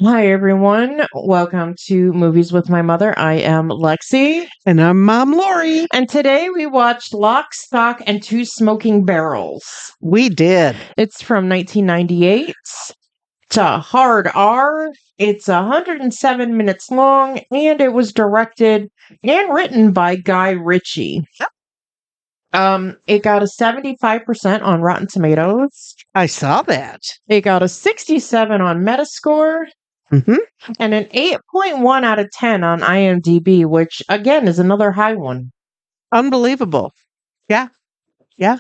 Hi, everyone. Welcome to Movies with My Mother. I am Lexi. And I'm Mom Lori. And today we watched Lock, Stock, and Two Smoking Barrels. We did. It's from 1998. It's a hard R. It's 107 minutes long, and it was directed and written by Guy Ritchie. It got a 75% on Rotten Tomatoes. I saw that. It got a 67 on Metascore. Mm-hmm. And an 8.1 out of 10 on IMDb, which again is another high one. Unbelievable. Yeah. Yeah.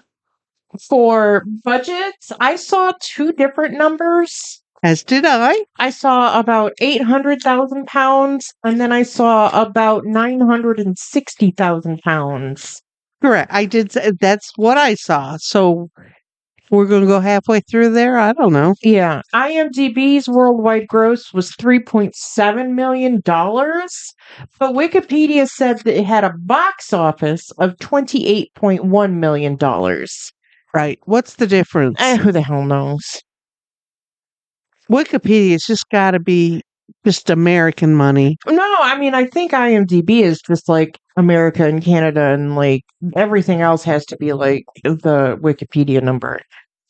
For budgets, I saw two different numbers. As did I. I saw about 800,000 pounds, and then I saw about 960,000 pounds. Correct. I did. That's what I saw. So we're going to go halfway through there. I don't know. Yeah. IMDb's worldwide gross was $3.7 million, but Wikipedia said that it had a box office of $28.1 million. Right. What's the difference? Who the hell knows? Wikipedia's just got to be just American money. No, I mean, I think IMDb is just like America and Canada, and like everything else has to be like the Wikipedia number.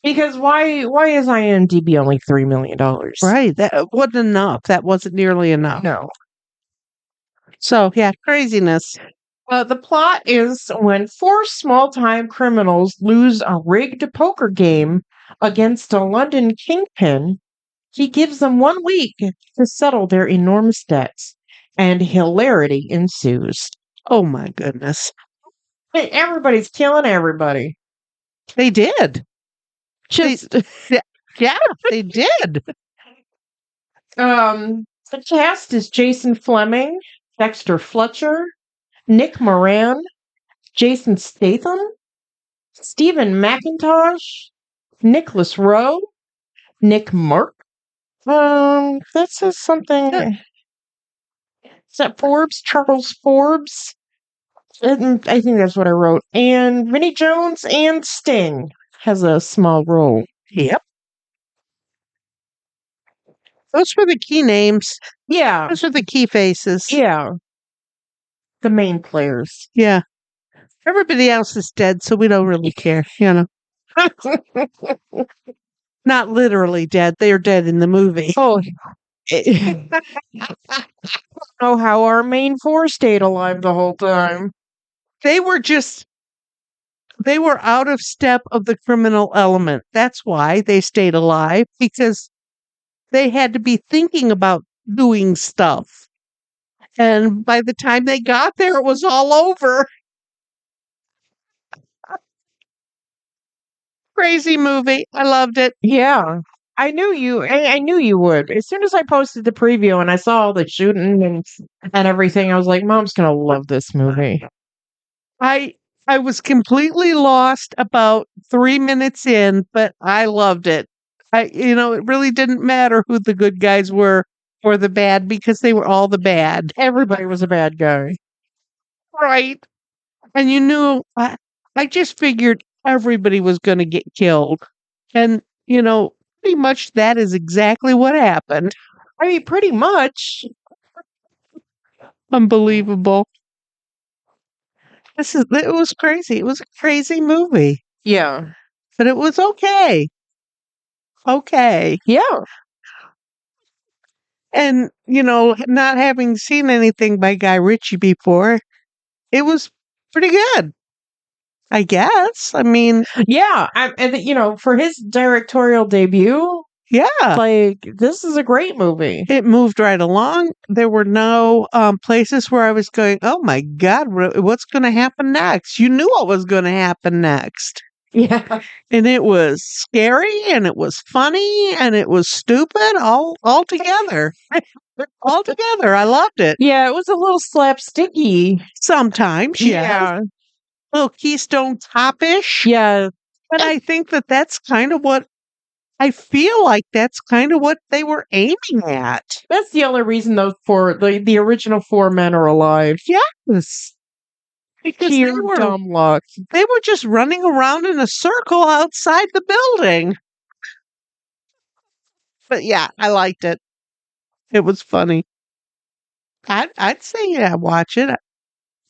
Because why is IMDb only $3 million? Right. That wasn't enough. That wasn't nearly enough. No. So, yeah, craziness. The plot is when four small-time criminals lose a rigged poker game against a London kingpin, he gives them 1 week to settle their enormous debts, and hilarity ensues. Oh, my goodness. Hey, everybody's killing everybody. They did. Just Yeah, they did. the cast is Jason Fleming, Dexter Fletcher, Nick Moran, Jason Statham, Stephen McIntosh, Nicholas Rowe, Nick Mark. That says something. Is that Forbes? Charles Forbes? I think that's what I wrote. And Vinnie Jones and Sting has a small role. Yep. Those were the key names. Yeah. Those are the key faces. Yeah. The main players. Yeah. Everybody else is dead, so we don't really care, you know. Not literally dead. They are dead in the movie. Oh. Oh, how our main four stayed alive the whole time. They were out of step of the criminal element. That's why they stayed alive, because they had to be thinking about doing stuff. And by the time they got there, it was all over. Crazy movie. I loved it. Yeah. I knew you would. As soon as I posted the preview and I saw all the shooting and everything, I was like, Mom's gonna love this movie. I was completely lost about 3 minutes in, but I loved it. It really didn't matter who the good guys were or the bad, because they were all the bad. Everybody was a bad guy. Right. And I just figured everybody was going to get killed. And, pretty much that is exactly what happened. I mean, pretty much. Unbelievable. It was crazy. It was a crazy movie. Yeah. But it was okay. Okay. Yeah. And, not having seen anything by Guy Ritchie before, it was pretty good, I guess. I mean, yeah. For his directorial debut, yeah, like, this is a great movie. It moved right along. There were no places where I was going, oh my God, what's going to happen next? You knew what was going to happen next. Yeah. And it was scary, and it was funny, and it was stupid all together. All together. I loved it. Yeah, it was a little slapsticky. Sometimes, yeah. A little Keystone Cop-ish. Yeah. But I think that's kind of what I feel like that's kind of what they were aiming at. That's the only reason those the original four men are alive. Yes. Because they were dumb luck. They were just running around in a circle outside the building. But yeah, I liked it. It was funny. I'd say, yeah, watch it.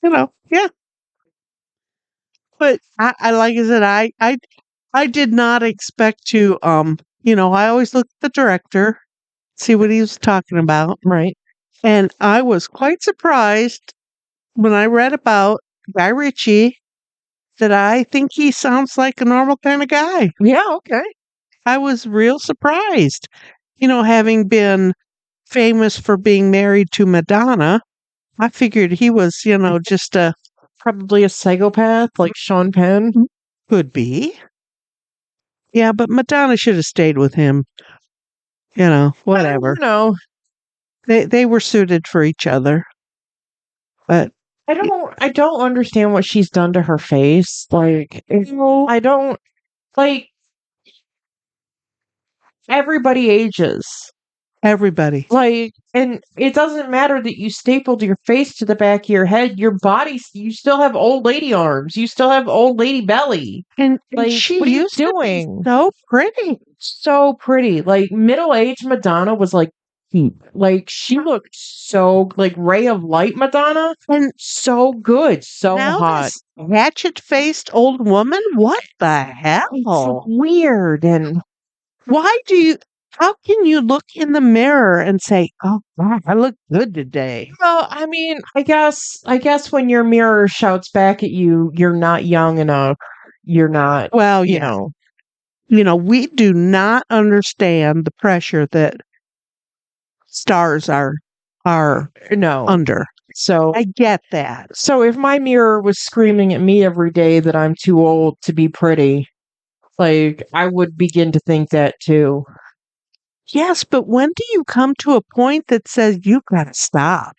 Yeah. But I like I said, I did not expect to, I always look at the director, see what he was talking about. Right. And I was quite surprised when I read about Guy Ritchie that I think he sounds like a normal kind of guy. Yeah, okay. I was real surprised. Having been famous for being married to Madonna, I figured he was, just a Probably a psychopath like Sean Penn. could be. Yeah, but Madonna should have stayed with him. Whatever. No, They were suited for each other. But I don't understand what she's done to her face. Like, I don't like everybody ages. everybody. Like, and it doesn't matter that you stapled your face to the back of your head. Your body, you still have old lady arms. You still have old lady belly. And Like, she what are you used to be doing? so pretty. So pretty. Like, middle-aged Madonna was like, like she looked so like ray of light Madonna And so good, so now hot. this hatchet-faced old woman? What the It's hell? weird and How can you look in the mirror and say, "Oh, God, I look good today"? well, I mean, I guess when your mirror shouts back at you, you're not young enough. You're not, Well, you yeah. know. We do not understand the pressure that stars are No. under. So I get that. so if my mirror was screaming at me every day that I'm too old to be pretty, like I would begin to think that too. Yes, but when do you come to a point that says you gotta stop?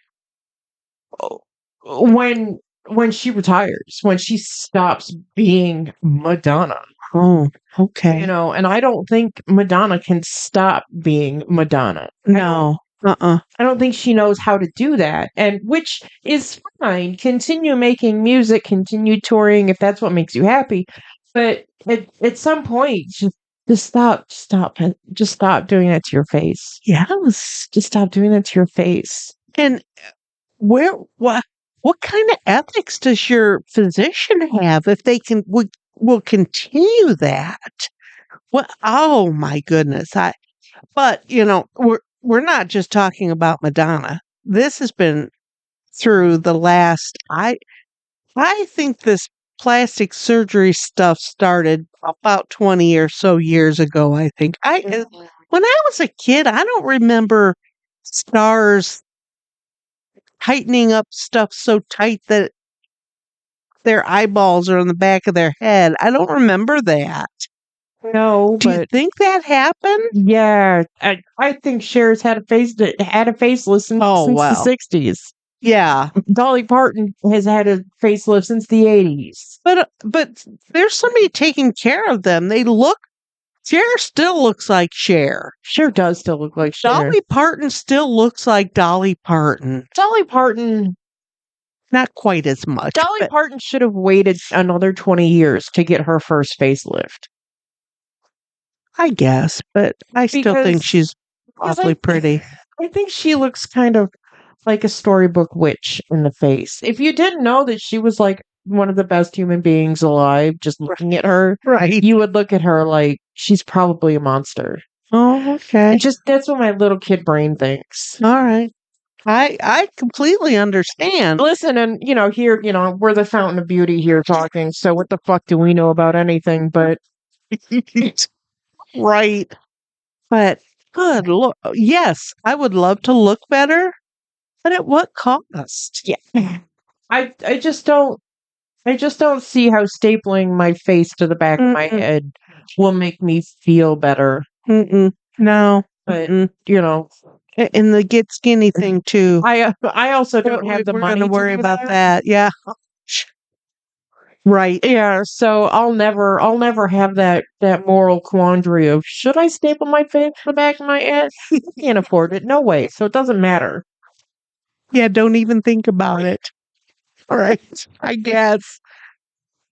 When she retires, when she stops being Madonna. Oh, okay. And I don't think Madonna can stop being Madonna. No. Uh-uh. I don't think she knows how to do that. And which is fine. Continue making music, continue touring if that's what makes you happy. But at some point, just stop doing that to your face. Yes. Just stop doing that to your face. And what kind of ethics does your physician have if they will continue that? Well, oh my goodness. But we're not just talking about Madonna. This has been through the last I think this plastic surgery stuff started about 20 or so years ago, I think. When I was a kid, I don't remember stars tightening up stuff so tight that their eyeballs are on the back of their head. I don't remember that. No, Do you but think that happened? yeah, I think Cher's had a facelift since wow. the 60s. Yeah. Dolly Parton has had a facelift since the 80s. But there's somebody taking care of them. Cher still looks like Cher. Cher does still look like Cher. Dolly Parton still looks like Dolly Parton. Dolly Parton, Not quite as much. Dolly but Parton should have waited another 20 years to get her first facelift. I guess, but I still think she's awfully pretty. I think she looks kind of like a storybook witch in the face. If you didn't know that she was like one of the best human beings alive, just looking at her, Right. you would look at her like she's probably a monster. Oh, okay. That's what my little kid brain thinks. All right. I completely understand. Listen, and here, we're the fountain of beauty here talking. So what the fuck do we know about anything? But Right. But good look. Yes, I would love to look better, but at what cost? yeah, I just don't see how stapling my face to the back of my head will make me feel better. No, But and the get skinny thing too. I also don't have the We're money going to worry do about that. Yeah. Right. Yeah, so I'll never have that moral quandary of should I staple my face to the back of my head? I can't afford it. No way. So it doesn't matter. Yeah, don't even think about it. All right. I guess.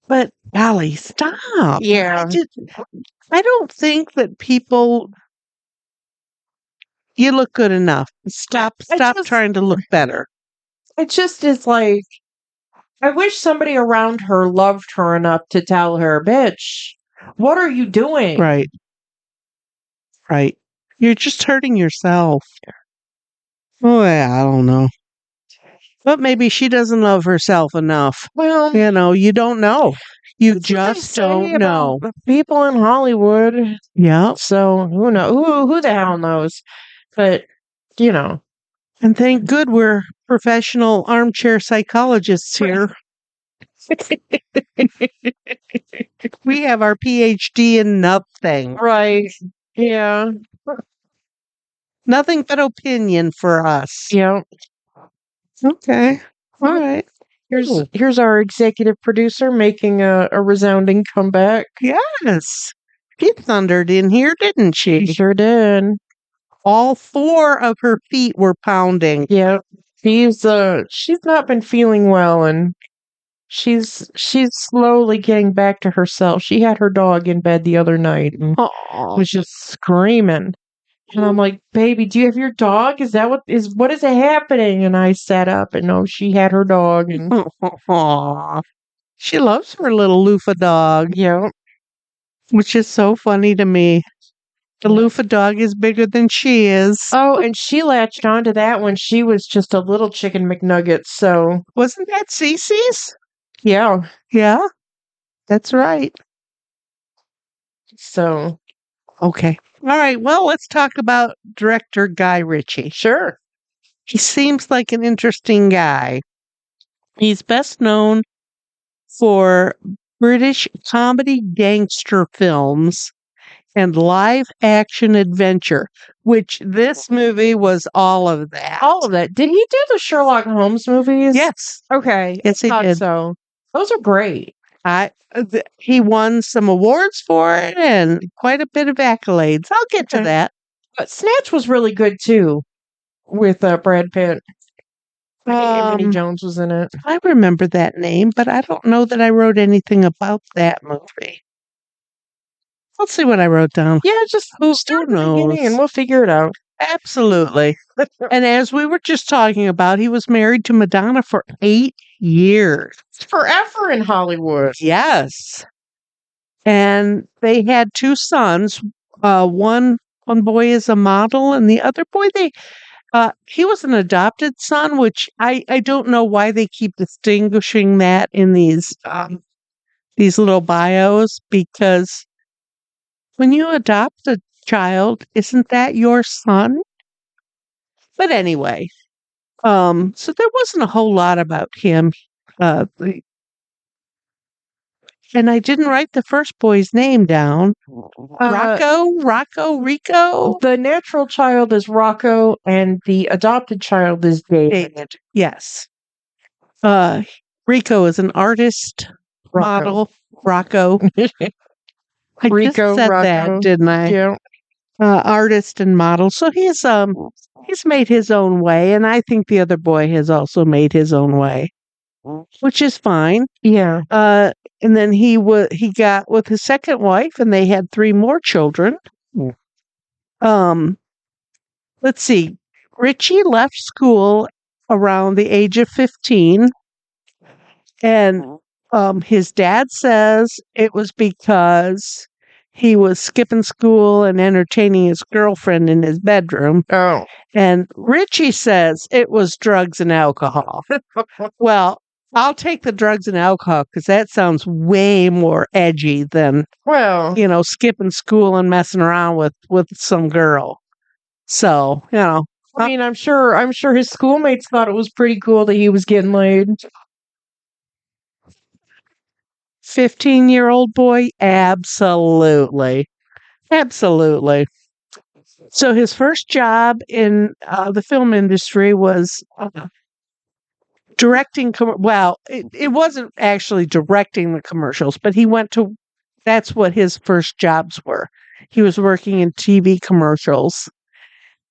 But golly, stop. Yeah. I don't think that people You look good enough. Stop trying to look better. It just is like, I wish somebody around her loved her enough to tell her, bitch, what are you doing? Right. Right. You're just hurting yourself. Oh, I don't know. But maybe she doesn't love herself enough. Well, You don't know. You that's what they just say don't about know. the people in Hollywood. Yeah. So who knows? Who the hell knows? But And thank good we're professional armchair psychologists here. We have our PhD in nothing. right? Yeah. Nothing but opinion for us. Yeah. Okay. All right. Here's our executive producer making a resounding comeback. Yes. She thundered in here, didn't she? She sure did. All 4 of her feet were pounding. Yeah. She's not been feeling well, and she's slowly getting back to herself. She had her dog in bed the other night and was just screaming. And I'm like, baby, do you have your dog? What is happening? And I sat up and no, she had her dog. And she loves her little loofah dog. Yeah. Which is so funny to me. The loofah dog is bigger than she is. Oh, and she latched onto that when she was just a little chicken McNugget. So wasn't that Cece's? Yeah. Yeah. That's right. So okay. All right. Well, let's talk about director Guy Ritchie. Sure. He seems like an interesting guy. He's best known for British comedy gangster films and live action adventure, which this movie was all of that. All of that. Did he do the Sherlock Holmes movies? Yes. Okay. Yes, he did. So those are great. He won some awards for it and quite a bit of accolades. I'll get to that. But Snatch was really good too, with Brad Pitt. Minnie Jones was in it. I remember that name, but I don't know that I wrote anything about that movie. Let's see what I wrote down. Yeah, just start at the beginning and we'll figure it out. Absolutely. And as we were just talking about, he was married to Madonna for 8 years. Forever in Hollywood. Yes. And they had 2 sons. One boy is a model, and the other boy, he was an adopted son, which I don't know why they keep distinguishing that in these little bios, because when you adopt a child, isn't that your son? But anyway, so there wasn't a whole lot about him. And I didn't write the first boy's name down. Rico? The natural child is Rocco, and the adopted child is David. Yes. Rico is an artist, model. Rocco. I just said that, didn't I? Yeah. Artist and model. So he's made his own way, and I think the other boy has also made his own way, which is fine. Yeah. And then he got with his second wife, and they had 3 more children. Let's see. Ritchie left school around the age of 15, and his dad says it was because he was skipping school and entertaining his girlfriend in his bedroom. Oh. And Ritchie says it was drugs and alcohol. Well, I'll take the drugs and alcohol because that sounds way more edgy than, skipping school and messing around with some girl. So, I mean, I'm sure his schoolmates thought it was pretty cool that he was getting laid. 15-year-old boy? Absolutely. Absolutely. So his first job in the film industry was directing. It wasn't actually directing the commercials, but that's what his first jobs were. He was working in TV commercials.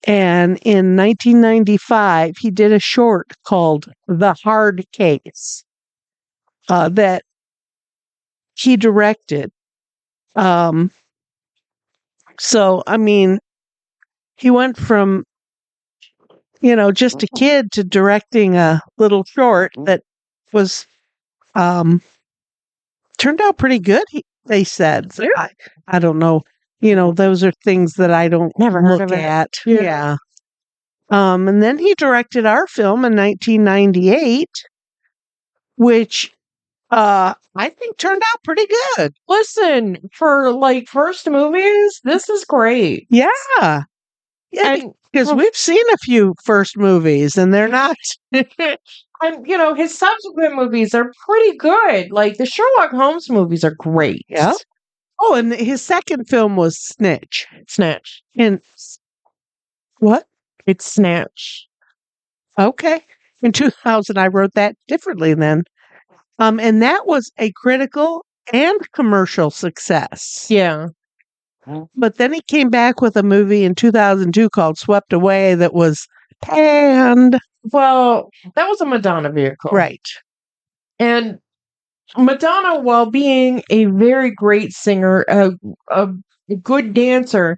And in 1995, he did a short called The Hard Case that he directed. So, I mean, he went from just a kid to directing a little short that was turned out pretty good, they said. So I don't know. Those are things that I don't Never heard look of it. at. Yeah. Yeah. And then he directed our film in 1998, which I think turned out pretty good. Listen, for like first movies, this is great. Yeah. Yeah, And because we've seen a few first movies and they're not. and his subsequent movies are pretty good. Like the Sherlock Holmes movies are great. Yeah. Oh, and his second film was Snitch. Snatch. And what? It's Snatch. Okay. In 2000, I wrote that differently then. And that was a critical and commercial success. Yeah. But then he came back with a movie in 2002 called Swept Away that was panned. Well, that was a Madonna vehicle. Right. And Madonna, while being a very great singer, a good dancer,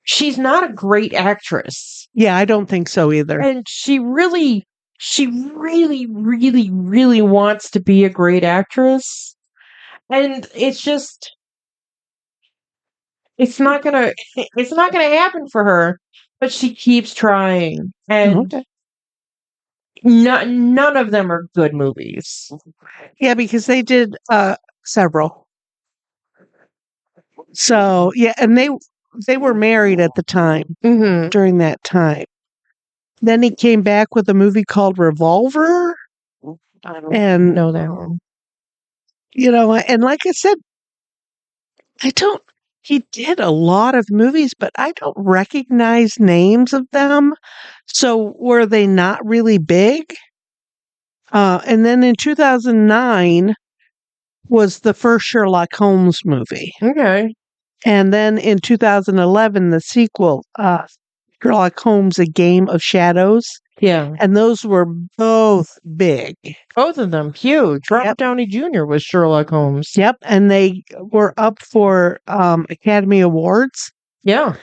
she's not a great actress. Yeah, I don't think so either. And she really, really wants to be a great actress. And it's not gonna happen for her. But she keeps trying. And Okay. none of them are good movies. Yeah, because they did several. So, yeah, and they were married at the time, Mm-hmm. during that time. Then he came back with a movie called Revolver. I don't And, know that one. and like I said, he did a lot of movies, but I don't recognize names of them. So were they not really big? And then in 2009 was the first Sherlock Holmes movie. Okay. And then in 2011, the sequel, Sherlock Holmes, A Game of Shadows. Yeah. And those were both big. Both of them huge. Robert Downey Jr. was Sherlock Holmes. Yep. And they were up for Academy Awards. Yeah.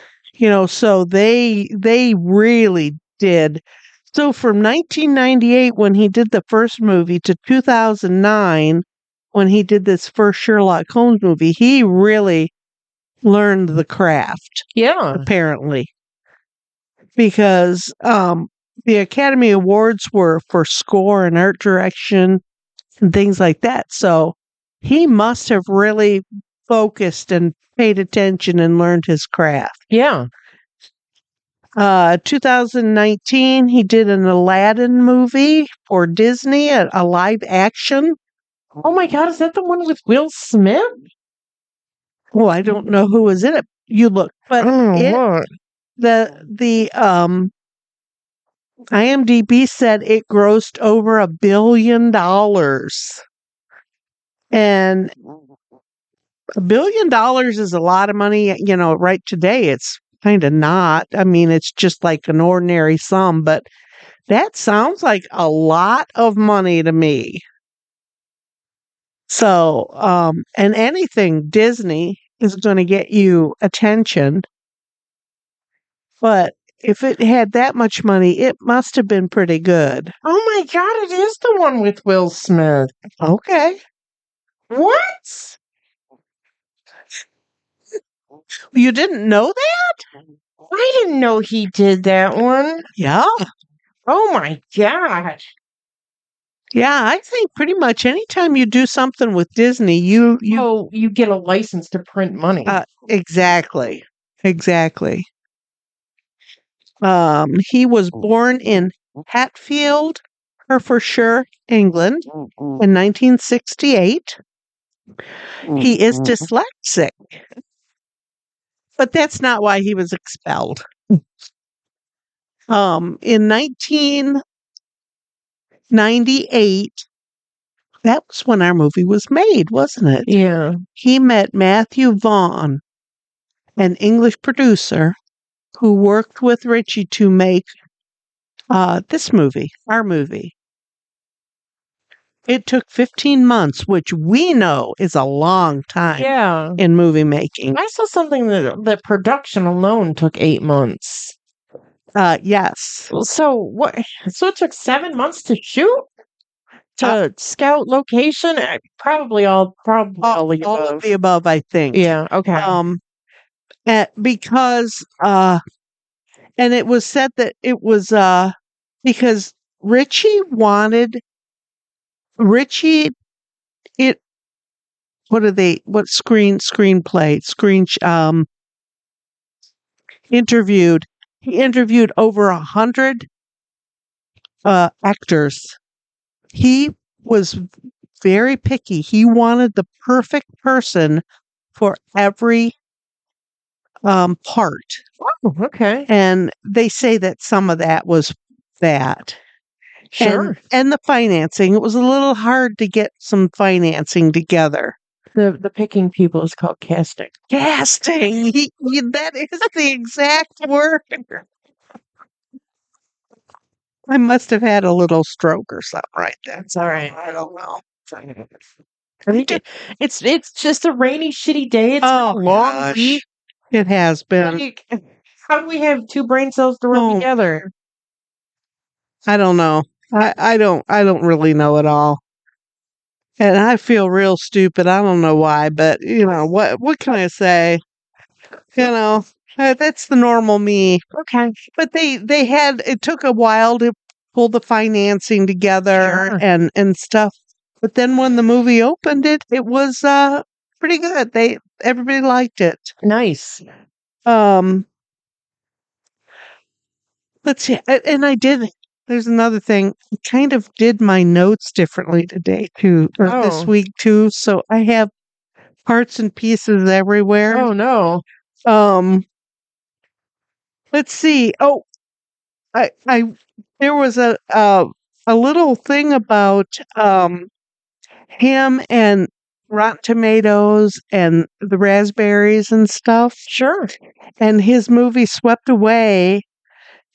So they really did. So from 1998, when he did the first movie, to 2009, when he did this first Sherlock Holmes movie, he really learned the craft. Yeah. Apparently. Because the Academy Awards were for score and art direction and things like that. So he must have really focused and paid attention and learned his craft. Yeah. 2019, he did an Aladdin movie for Disney, a live action. Oh my God, is that the one with Will Smith? Well, I don't know who was in it. You look, but what? the IMDb said it grossed over $1 billion. And $1 billion is a lot of money, right today. It's kind of not. I mean, it's just like an ordinary sum, but that sounds like a lot of money to me. So, and anything Disney is going to get you attention. But if it had that much money, it must have been pretty good. Oh my God, it is the one with Will Smith. Okay. What? You didn't know that? I didn't know he did that one. Yeah. Oh my God. Yeah, I think pretty much anytime you do something with Disney, you get a license to print money. Exactly. He was born in Hatfield, Hertfordshire, England in 1968. He is dyslexic. But that's not why he was expelled. In 1998, that was when our movie was made, wasn't it? Yeah. He met Matthew Vaughn, an English producer who worked with Ritchie to make this movie, our movie. It took 15 months, which we know is a long time in movie making. I saw something that production alone took 8 months. Yes. So what? So it took 7 months to shoot, to scout location. Probably all the All of above. the above, I think. Yeah. Okay. Because and it was said that it was because Richie it what screenplay interviewed he interviewed over 100 actors. He was very picky. He wanted the perfect person for every part. Oh, okay. And they say that some of that was that. Sure. And the financing. It was a little hard to get some financing together. The picking people is called casting. Casting. That is the exact word. I must have had a little stroke or something right then. That's all right. I don't know. I think it's just a rainy, shitty day. It's been a long gosh. week. It has been. Like, how do we have two brain cells to rub together? I don't know. I don't really know at all. And I feel real stupid. I don't know why, but what can I say? That's the normal me. Okay. But it took a while to pull the financing together Sure. and stuff. But then when the movie opened, it was pretty good. Everybody liked it. Nice. Let's see. And I did. There's another thing. I kind of did my notes differently today too, or this week too. So I have parts and pieces everywhere. Oh no. Let's see. Oh, there was a little thing about him and Rotten Tomatoes and the raspberries and stuff. Sure. And his movie Swept Away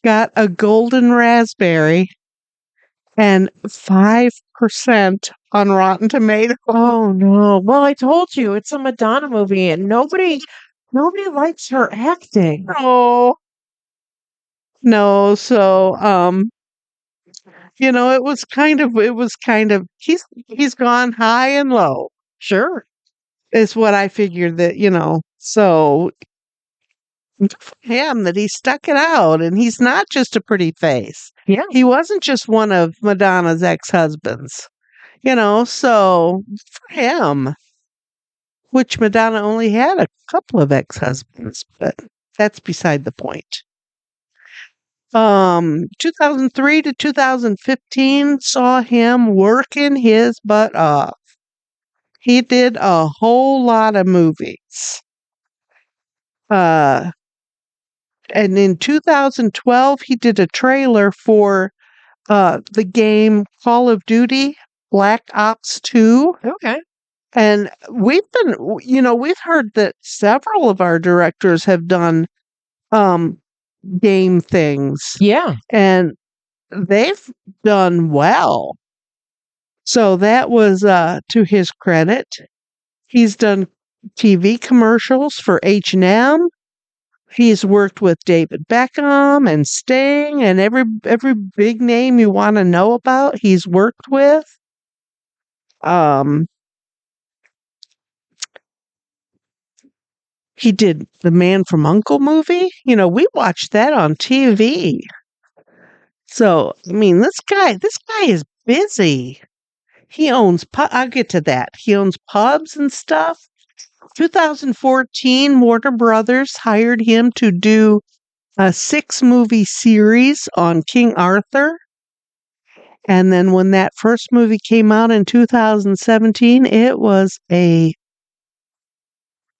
got a golden raspberry and 5% on Rotten Tomatoes. Oh no. Well, I told you it's a Madonna movie, and nobody likes her acting. Oh no, so it was kind of he's gone high and low. Sure. Is what I figured that, so good for him that he stuck it out, and he's not just a pretty face. Yeah. He wasn't just one of Madonna's ex-husbands. So good for him. Which Madonna only had a couple of ex-husbands, but that's beside the point. 2003 to 2015 saw him working his butt off. He did a whole lot of movies. And in 2012, he did a trailer for the game Call of Duty Black Ops 2. Okay. And we've heard that several of our directors have done game things. Yeah. And they've done well. So that was to his credit. He's done TV commercials for H&M. He's worked with David Beckham and Sting and every big name you want to know about, he's worked with. He did the Man from U.N.C.L.E. movie. We watched that on TV. So, I mean, this guy is busy. He owns, I'll get to that. He owns pubs and stuff. 2014, Warner Brothers hired him to do a 6-movie series on King Arthur. And then when that first movie came out in 2017, it was a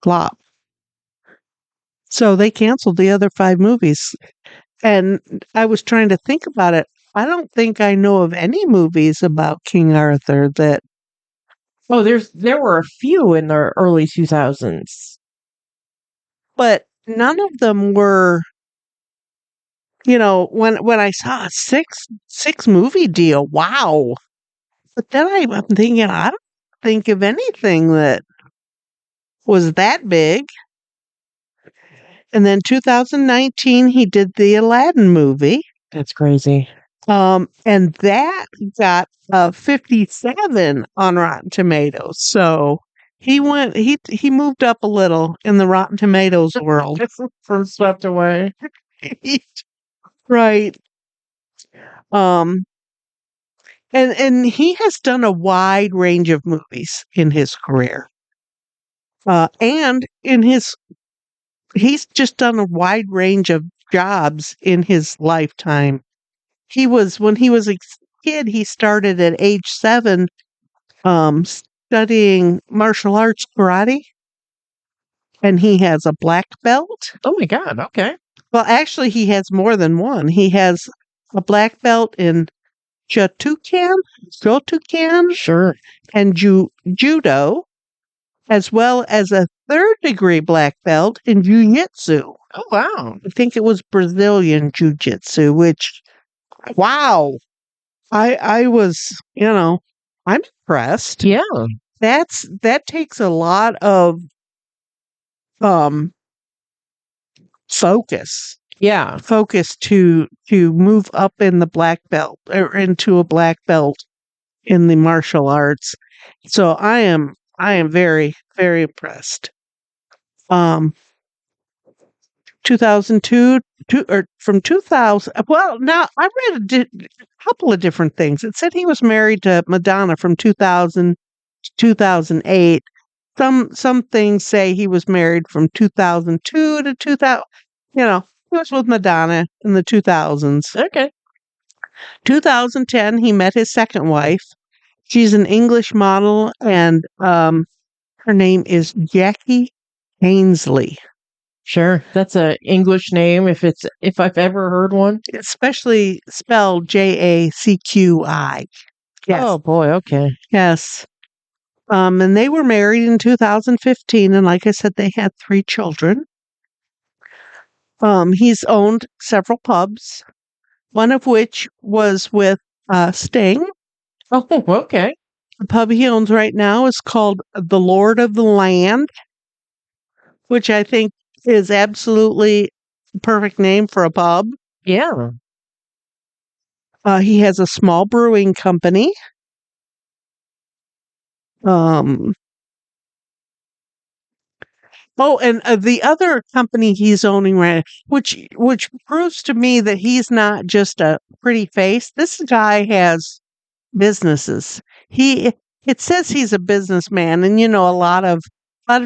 flop. So they canceled the other 5 movies. And I was trying to think about it. I don't think I know of any movies about King Arthur that. Oh, there were a few in the early 2000s. But none of them were, when I saw a 6 movie deal, wow. But then I'm thinking, I don't think of anything that was that big. And then 2019, he did the Aladdin movie. That's crazy. And that got 57 on Rotten Tomatoes. So he moved up a little in the Rotten Tomatoes world. From Swept Away. Right. And he has done a wide range of movies in his career. And he's just done a wide range of jobs in his lifetime. When he was a kid, he started at age 7, studying martial arts karate, and he has a black belt. Oh my God. Okay. Well, actually, he has more than one. He has a black belt in Shotokan, Sure. and judo, as well as a 3rd-degree black belt in jiu-jitsu. Oh wow. I think it was Brazilian jiu-jitsu, which, wow. I was, I'm impressed. Yeah. That takes a lot of focus Yeah. to move up in the black belt or into a black belt in the martial arts. So I am very, very impressed. 2002 from 2000. Well, now I read a couple of different things. It said he was married to Madonna from 2000 to 2008. Some things say he was married from 2002 to 2000. He was with Madonna in the 2000s. Okay. 2010, he met his second wife. She's an English model, and her name is Jackie Ainsley. Sure. That's a English name if I've ever heard one. Especially spelled Jacqui. Yes. Oh boy, okay. Yes. And they were married in 2015, and like I said, they had 3 children. He's owned several pubs, one of which was with Sting. Oh, okay. The pub he owns right now is called The Lord of the Land, which I think is absolutely the perfect name for a pub. Yeah. He has a small brewing company. And the other company he's owning right, which proves to me that he's not just a pretty face. This guy has businesses. It says he's a businessman, and a lot of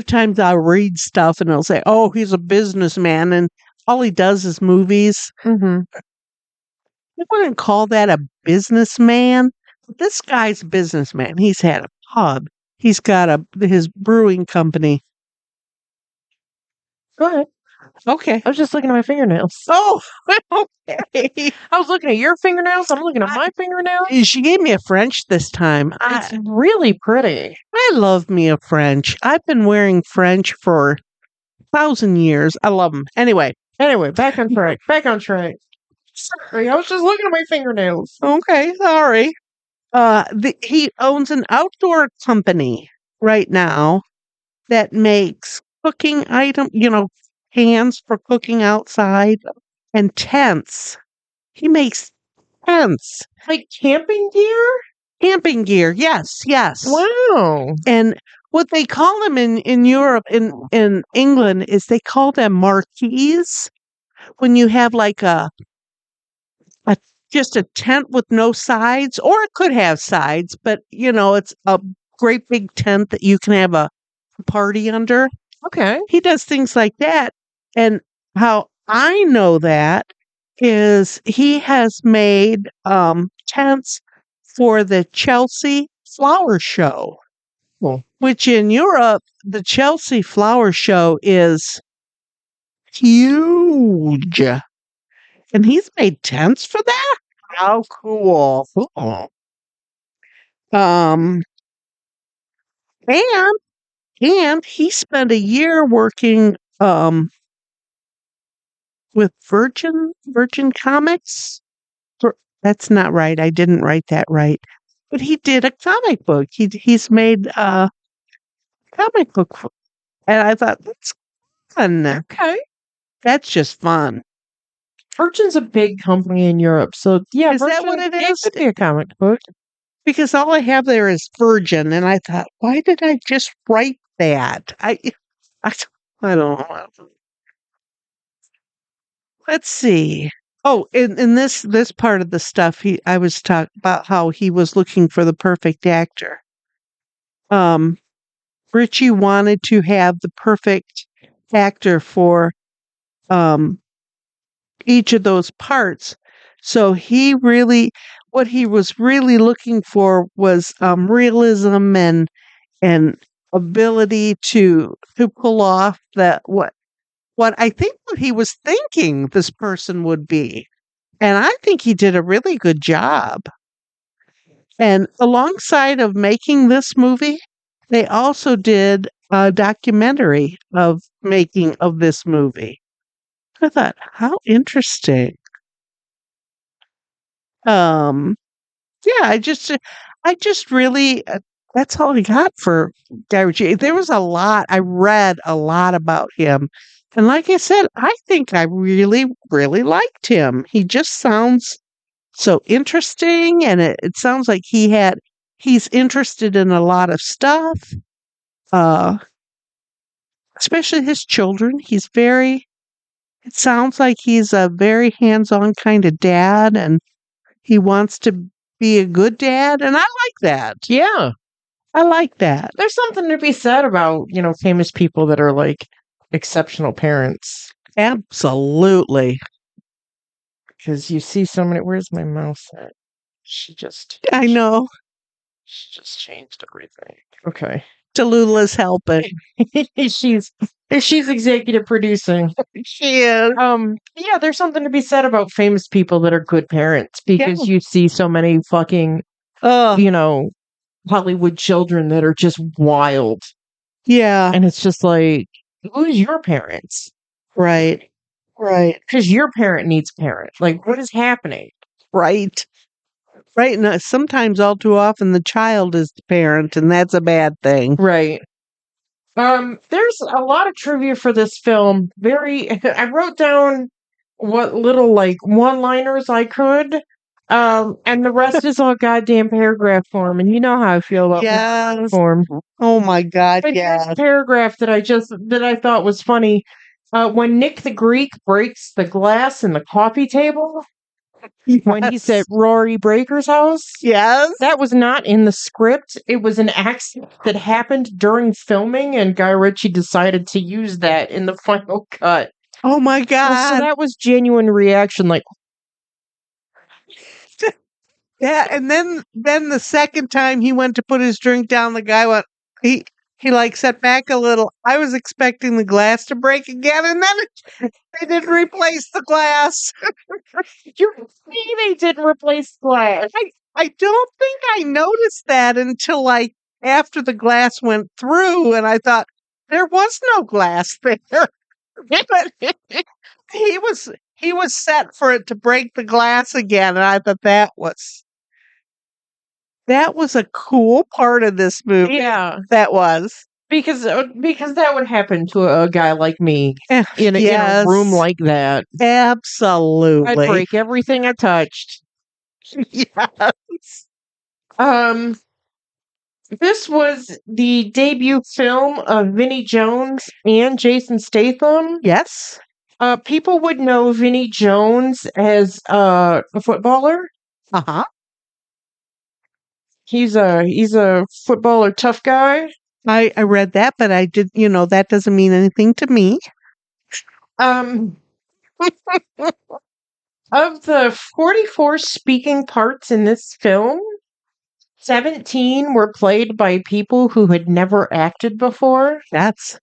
times I'll read stuff and it'll say, "Oh, he's a businessman," and all he does is movies. Mm-hmm. I wouldn't call that a businessman. This guy's a businessman. He's had a pub. He's got his brewing company. Go ahead. Okay. I was just looking at my fingernails. Oh, okay. I was looking at your fingernails. I'm looking at my fingernails. She gave me a French this time. It's really pretty. I love me a French. I've been wearing French for 1,000 years. I love them. Anyway, back on track. Sorry, I was just looking at my fingernails. Okay, sorry. He owns an outdoor company right now that makes cooking pans for cooking outside and tents. He makes tents. Like camping gear? Camping gear, yes. Wow. And what they call them in Europe, in England, is they call them marquees. When you have like just a tent with no sides, or it could have sides, but it's a great big tent that you can have a party under. Okay. He does things like that. And how I know that is he has made tents for the Chelsea Flower Show. Cool. Which in Europe, the Chelsea Flower Show is huge. And he's made tents for that? How cool. And he spent a year working with Virgin Comics. That's not right. I didn't write that right. But he did a comic book. He's made a comic book. And I thought, that's fun. Okay. That's just fun. Virgin's a big company in Europe, so yeah, Is that what it It is? could be a comic book. Because all I have there is Virgin, and I thought, why did I just write that? I, I don't know. Let's see. Oh, in this part of the stuff, I was talking about how he was looking for the perfect actor. Richie wanted to have the perfect actor for um each of those parts. So what he was really looking for was realism and ability to pull off what I think what he was thinking this person would be. And I think he did a really good job. And alongside of making this movie, they also did a documentary of making of this movie. I thought, how interesting. Um, yeah, I just really, that's all I got for Guy Ritchie. There was a lot. I read a lot about him. And like I said, I think I really, really liked him. He just sounds so interesting. And it sounds like he's interested in a lot of stuff. Uh, especially his children. It sounds like he's a very hands-on kind of dad and he wants to be a good dad. And I like that. Yeah. I like that. There's something to be said about, famous people that are like exceptional parents. Absolutely. Because you see so many. Where's my mouse at? I know. She just changed everything. Okay. Tallulah's helping. she's executive producing. She is. Yeah, there's something to be said about famous people that are good parents because you see so many fucking Hollywood children that are just wild. Yeah. And it's just like, who's your parents? Right. Right. Because your parent needs a parent. Like, what is happening? Right. Right. And sometimes all too often the child is the parent, and that's a bad thing. Right. There's a lot of trivia for this film. I wrote down what little like one-liners I could. And the rest is all goddamn paragraph form, and you know how I feel about paragraph form. Oh my God, Here's a paragraph that I thought was funny. When Nick the Greek breaks the glass in the coffee table, when he's at Rory Breaker's house, that was not in the script. It was an accident that happened during filming, and Guy Ritchie decided to use that in the final cut. Oh my God! So that was genuine reaction, like. Yeah, and then the second time he went to put his drink down, the guy went, he like set back a little. I was expecting the glass to break again, and then they didn't replace the glass. You see, they didn't replace the glass. I don't think I noticed that until like after the glass went through, and I thought there was no glass there. But he was set for it to break the glass again, and I thought that was a cool part of this movie. Yeah, that was because that would happen to a guy like me in a room like that. Absolutely, I'd break everything I touched. Yes. This was the debut film of Vinnie Jones and Jason Statham. Yes. People would know Vinnie Jones as a footballer. Uh-huh. He's a footballer, tough guy. I read that, but I did, that doesn't mean anything to me. Of the 44 speaking parts in this film, 17 were played by people who had never acted before. That's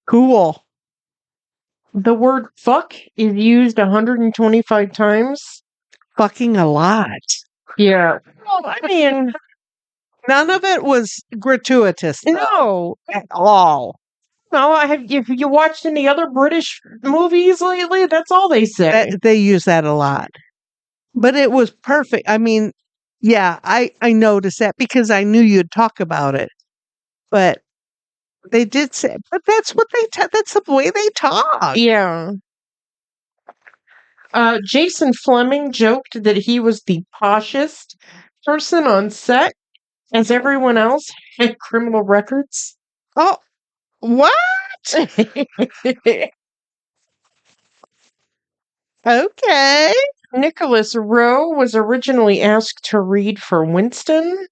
cool. The word fuck is used 125 times. Fucking a lot. Yeah. Well, I mean, none of it was gratuitous. No, at all. No, if you watched any other British movies lately, that's all they say. They use that a lot. But it was perfect. I mean, yeah, I noticed that because I knew you'd talk about it. But they did say, but that's what that's the way they talk. Yeah. Jason Fleming joked that he was the poshest person on set, as everyone else had criminal records. Oh, what? Okay. Nicholas Rowe was originally asked to read for Winston.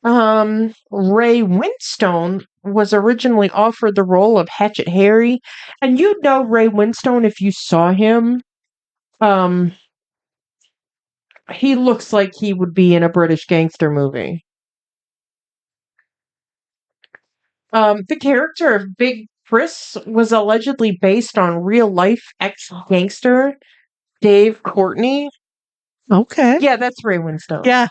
Ray Winstone was originally offered the role of Hatchet Harry, and you'd know Ray Winstone if you saw him. He looks like he would be in a British gangster movie. The character of Big Chris was allegedly based on real life ex-gangster Dave Courtney. Okay. Yeah, that's Ray Winstone. Yeah.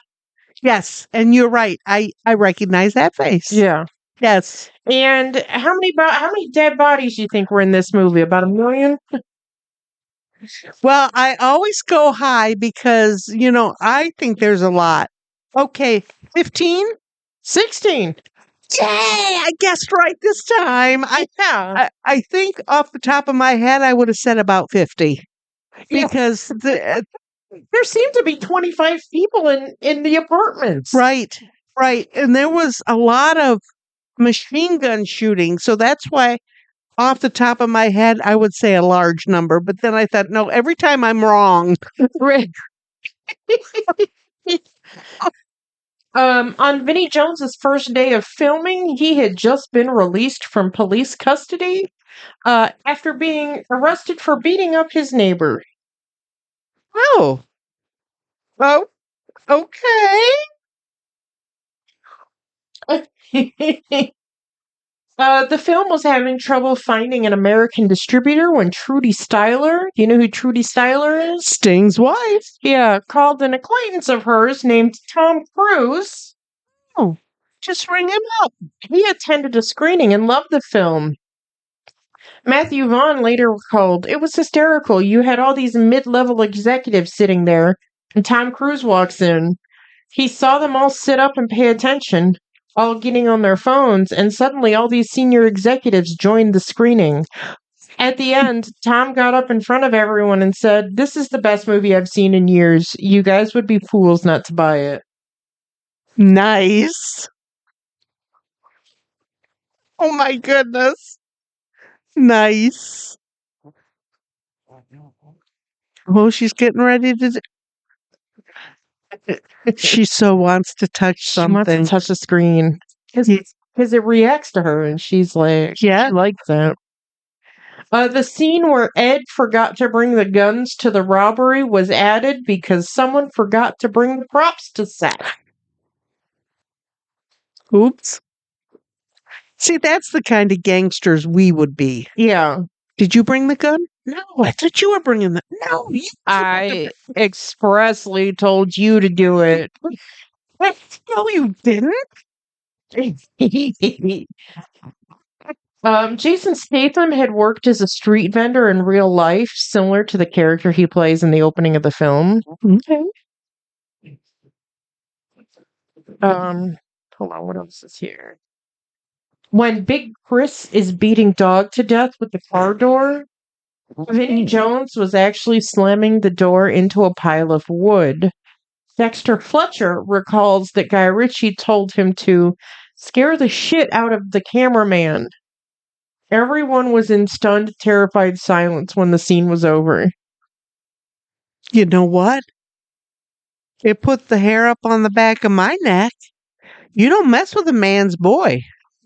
Yes. And you're right. I recognize that face. Yeah. Yes. And how many dead bodies do you think were in this movie? About 1 million? Well, I always go high because, I think there's a lot. Okay. 15? 16. Yay! I guessed right this time. Yeah. I think off the top of my head, I would have said about 50 Yeah. because there seemed to be 25 people in the apartments. Right. And there was a lot of machine gun shooting. So that's why off the top of my head, I would say a large number. But then I thought, no, every time I'm wrong. Right. On Vinnie Jones's first day of filming, he had just been released from police custody after being arrested for beating up his neighbor. Oh, okay. The film was having trouble finding an American distributor when Trudy Styler, do you know who Trudy Styler is? Sting's wife. Yeah, called an acquaintance of hers named Tom Cruise. Oh, just ring him up. He attended a screening and loved the film. Matthew Vaughn later recalled, "It was hysterical. You had all these mid-level executives sitting there, and Tom Cruise walks in. He saw them all sit up and pay attention, all getting on their phones, and suddenly all these senior executives joined the screening. At the end, Tom got up in front of everyone and said, 'This is the best movie I've seen in years. You guys would be fools not to buy it.'" Nice. Oh my goodness. Nice. Oh, she's getting ready to. She so wants to touch She wants something. to touch the screen because it reacts to her, and she's like, Yeah. she likes it. The scene where Ed forgot to bring the guns to the robbery was added because someone forgot to bring the props to set. Oops. See, that's the kind of gangsters we would be. Yeah. Did you bring the gun? No, I thought you were bringing the. No, you. I expressly told you to do it. No, you didn't. Jason Statham had worked as a street vendor in real life, similar to the character he plays in the opening of the film. Okay. Hold on, what else is here? When Big Chris is beating Dog to death with the car door, Vinnie Jones was actually slamming the door into a pile of wood. Dexter Fletcher recalls that Guy Ritchie told him to scare the shit out of the cameraman. Everyone was in stunned, terrified silence when the scene was over. You know what? It put the hair up on the back of my neck. You don't mess with a man's boy.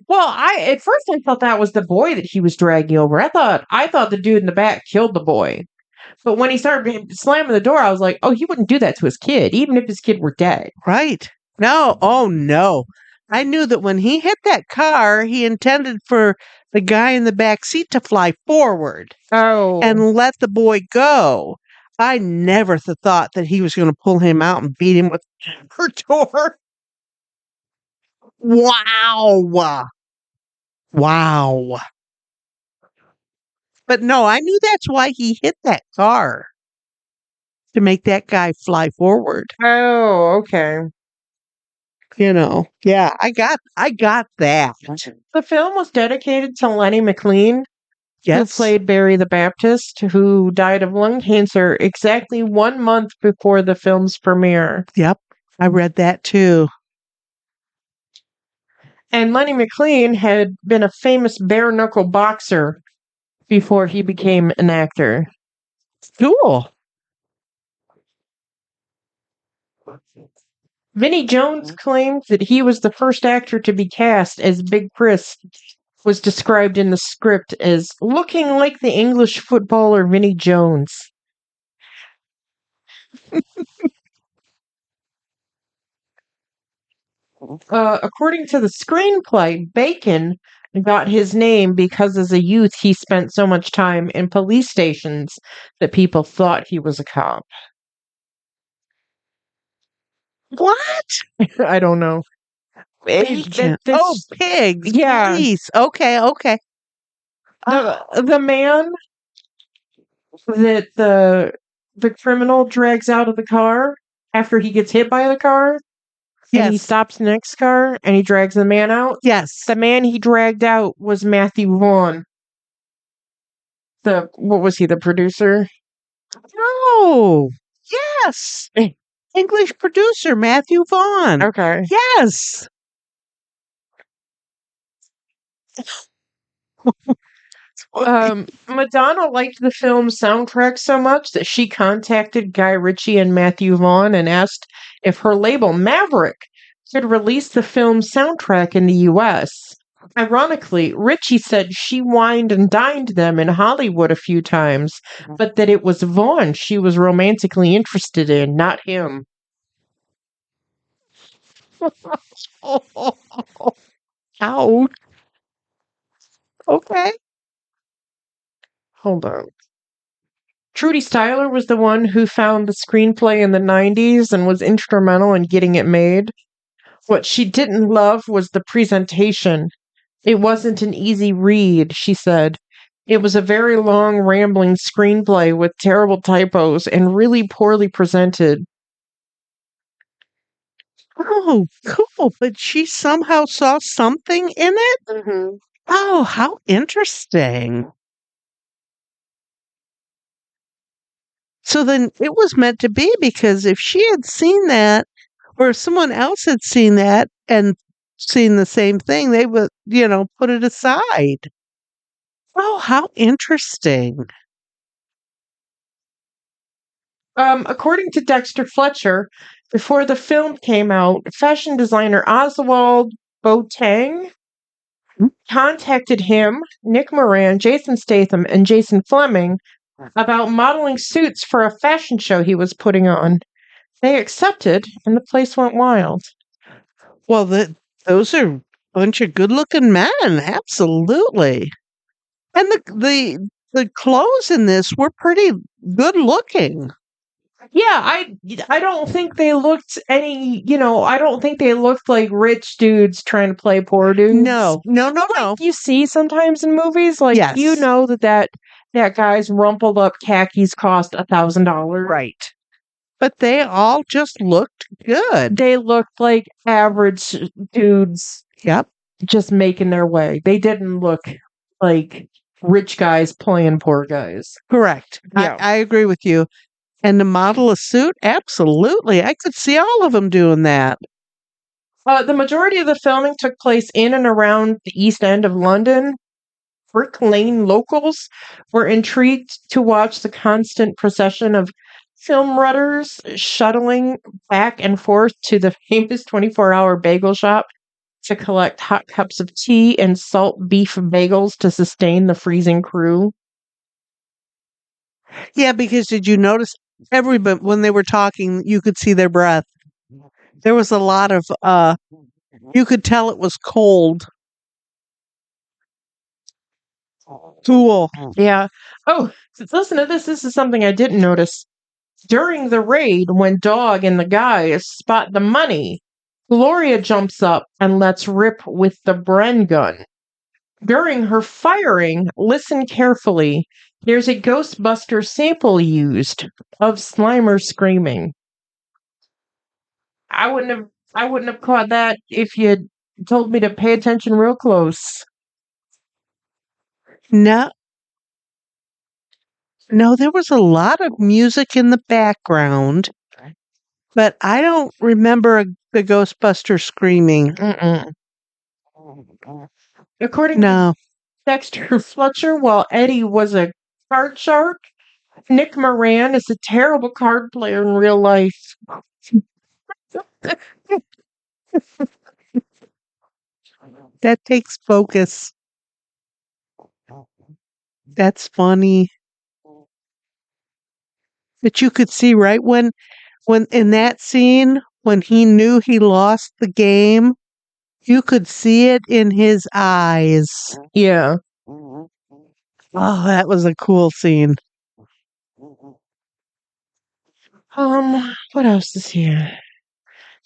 Well, at first I thought that was the boy that he was dragging over. I thought the dude in the back killed the boy. But when he started slamming the door, I was like, oh, he wouldn't do that to his kid, even if his kid were dead. Right. No. Oh, no. I knew that when he hit that car, he intended for the guy in the back seat to fly forward. Oh. And let the boy go. I never thought that he was going to pull him out and beat him with her door. Wow. Wow. But no, I knew that's why he hit that car. To make that guy fly forward. Oh, okay. Yeah, I got that. The film was dedicated to Lenny McLean, Yes. played Barry the Baptist, who died of lung cancer exactly 1 month before the film's premiere. Yep. I read that too. And Lenny McLean had been a famous bare knuckle boxer before he became an actor. Cool. Vinnie Jones claimed that he was the first actor to be cast as Big Chris, was described in the script as looking like the English footballer Vinnie Jones. According to the screenplay, Bacon got his name because as a youth he spent so much time in police stations that people thought he was a cop. What? I don't know. Bacon. Oh, pigs. Yeah. Police. Okay. The man that the criminal drags out of the car after he gets hit by the car, and he Yes. stops the next car and he drags the man out. Yes. The man he dragged out was Matthew Vaughn. What was he, the producer? Oh, yes. English producer Matthew Vaughn. Okay. Yes. Madonna liked the film's soundtrack so much that she contacted Guy Ritchie and Matthew Vaughn and asked if her label Maverick could release the film's soundtrack in the US. Ironically, Ritchie said she wined and dined them in Hollywood a few times, but that it was Vaughn she was romantically interested in, not him. Ouch. Okay. Hold on. Trudy Styler was the one who found the screenplay in the 90s and was instrumental in getting it made. What she didn't love was the presentation. It wasn't an easy read, she said. It was a very long, rambling screenplay with terrible typos and really poorly presented. Oh, cool. But she somehow saw something in it? Mm-hmm. Oh, how interesting. So then it was meant to be, because if she had seen that, or if someone else had seen that and seen the same thing, they would, put it aside. Oh, how interesting. According to Dexter Fletcher, before the film came out, fashion designer Oswald Boateng contacted him, Nick Moran, Jason Statham, and Jason Fleming about modeling suits for a fashion show he was putting on. They accepted, and the place went wild. Well, those are a bunch of good-looking men, absolutely. And the clothes in this were pretty good-looking. Yeah, I don't think they looked I don't think they looked like rich dudes trying to play poor dudes. No. Like you see sometimes in movies, like Yes. you know that guy's rumpled up khakis cost $1,000. Right. But they all just looked good. They looked like average dudes. Yep. Just making their way. They didn't look like rich guys playing poor guys. Correct. Yeah. I agree with you. And to model a suit? Absolutely. I could see all of them doing that. The majority of the filming took place in and around the East End of London. Brick Lane locals were intrigued to watch the constant procession of film rudders shuttling back and forth to the famous 24-hour bagel shop to collect hot cups of tea and salt beef bagels to sustain the freezing crew. Yeah, because did you notice everybody, when they were talking, you could see their breath. There was a lot of, you could tell it was cold. Cool. Yeah. Oh, listen to this. This is something I didn't notice. During the raid, when Dog and the guys spot the money, Gloria jumps up and lets rip with the Bren gun. During her firing, listen carefully. There's a Ghostbuster sample used of Slimer screaming. I wouldn't have caught that if you told me to pay attention real close. No, No, there was a lot of music in the background, but I don't remember the Ghostbuster screaming. Mm-mm. According to No. Dexter Fletcher, while Eddie was a card shark, Nick Moran is a terrible card player in real life. That takes focus. That's funny. But you could see right when in that scene, when he knew he lost the game, you could see it in his eyes. Yeah. Oh, that was a cool scene. What else is here?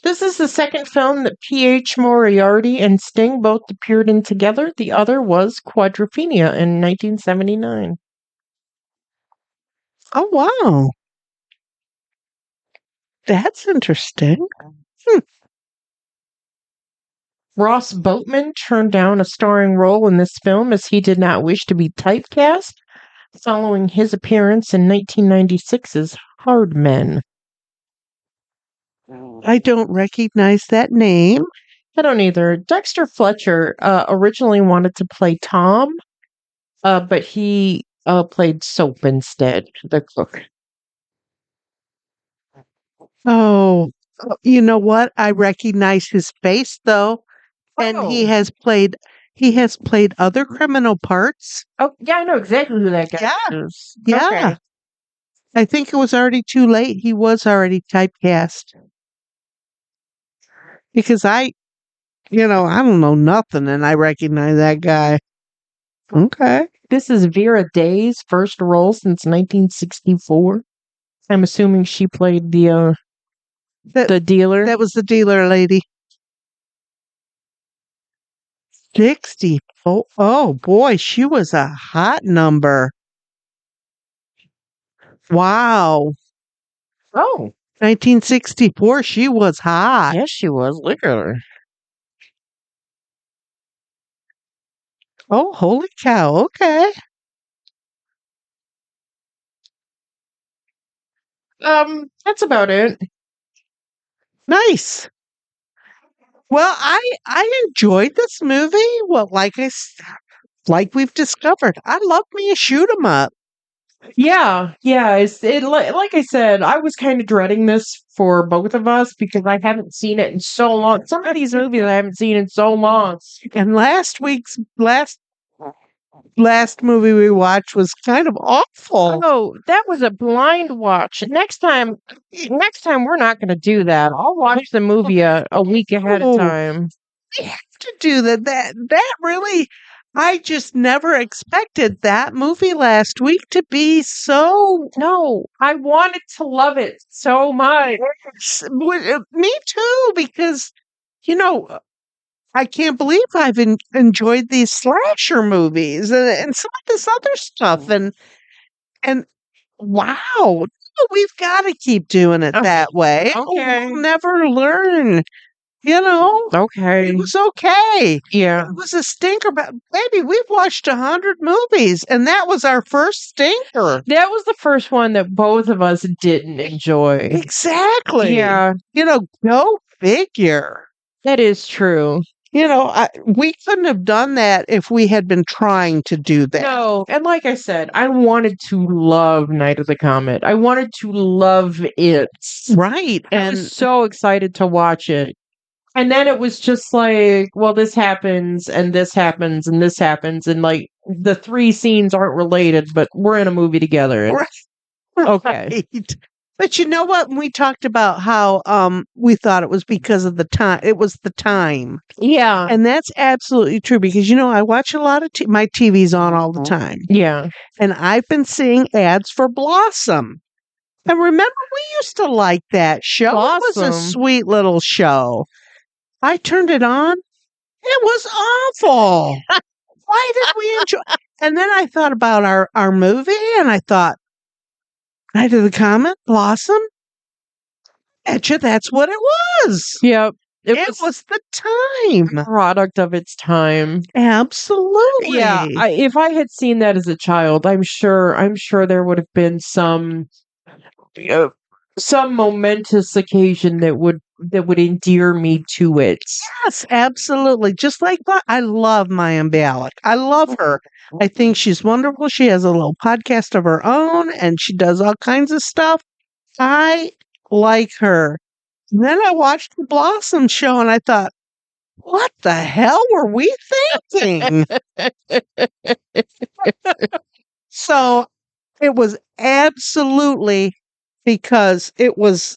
This is the second film that P.H. Moriarty and Sting both appeared in together. The other was Quadrophenia in 1979. Oh, wow. That's interesting. Ross Boatman turned down a starring role in this film as he did not wish to be typecast, following his appearance in 1996's Hard Men. I don't recognize that name. I don't either. Dexter Fletcher originally wanted to play Tom, but he played Soap instead, the cook. Oh, you know what? I recognize his face though, and he Oh. has played other criminal parts. Oh, yeah, I know exactly who that guy Yeah. is. Yeah. Okay. I think it was already too late. He was already typecast. Because I don't know nothing and I recognize that guy. Okay. This is Vera Day's first role since 1964. I'm assuming she played the dealer. That was the dealer lady. 64. Oh boy, she was a hot number. Wow. Oh, 1964, she was hot. yes, she was. Look at her. Oh, holy cow. Okay. That's about it. Nice. Well, I enjoyed this movie. Well, like we've discovered, I love me a shoot 'em up. Yeah, yeah. Like I said, I was kind of dreading this for both of us because I haven't seen it in so long. Some of these movies I haven't seen in so long. And last movie we watched was kind of awful. Oh, that was a blind watch. Next time we're not going to do that. I'll watch the movie a week ahead of Oh. time. We have to do that. That really, I just never expected that movie last week to be so. No, I wanted to love it so much. Me too, because I can't believe I've enjoyed these slasher movies and some of this other stuff, and wow, we've got to keep doing it that way. Okay. We'll never learn. Okay. It was okay. Yeah. It was a stinker, but baby, we've watched 100 movies, and that was our first stinker. That was the first one that both of us didn't enjoy. Exactly. Yeah. Go figure. That is true. We couldn't have done that if we had been trying to do that. No, and like I said, I wanted to love Night of the Comet. I wanted to love it. Right. I And was so excited to watch it. And then it was just like, well, this happens, and this happens, and this happens, and like the three scenes aren't related, but we're in a movie together. Right. Okay. Right. But you know what? We talked about how we thought it was because of the time. It was the time. Yeah. And that's absolutely true because, I watch a lot of my TV's on all the time. Yeah. And I've been seeing ads for Blossom. And remember, we used to like that show. It was a Blossom. sweet little show. I turned it on. It was awful. Why did we enjoy? And then I thought about our movie, and I thought, Night of the Comet, Blossom. Betcha, that's what it was. Yep. It It was the time. a product of its time. Absolutely. Yeah, if I had seen that as a child, I'm sure there would have been uh, some momentous occasion that would endear me to it. Yes, absolutely. Just like I love Maya Bialik. I love her. I think she's wonderful. She has a little podcast of her own and she does all kinds of stuff. I like her. Then I watched the Blossom show and I thought, what the hell were we thinking? So it was absolutely because it was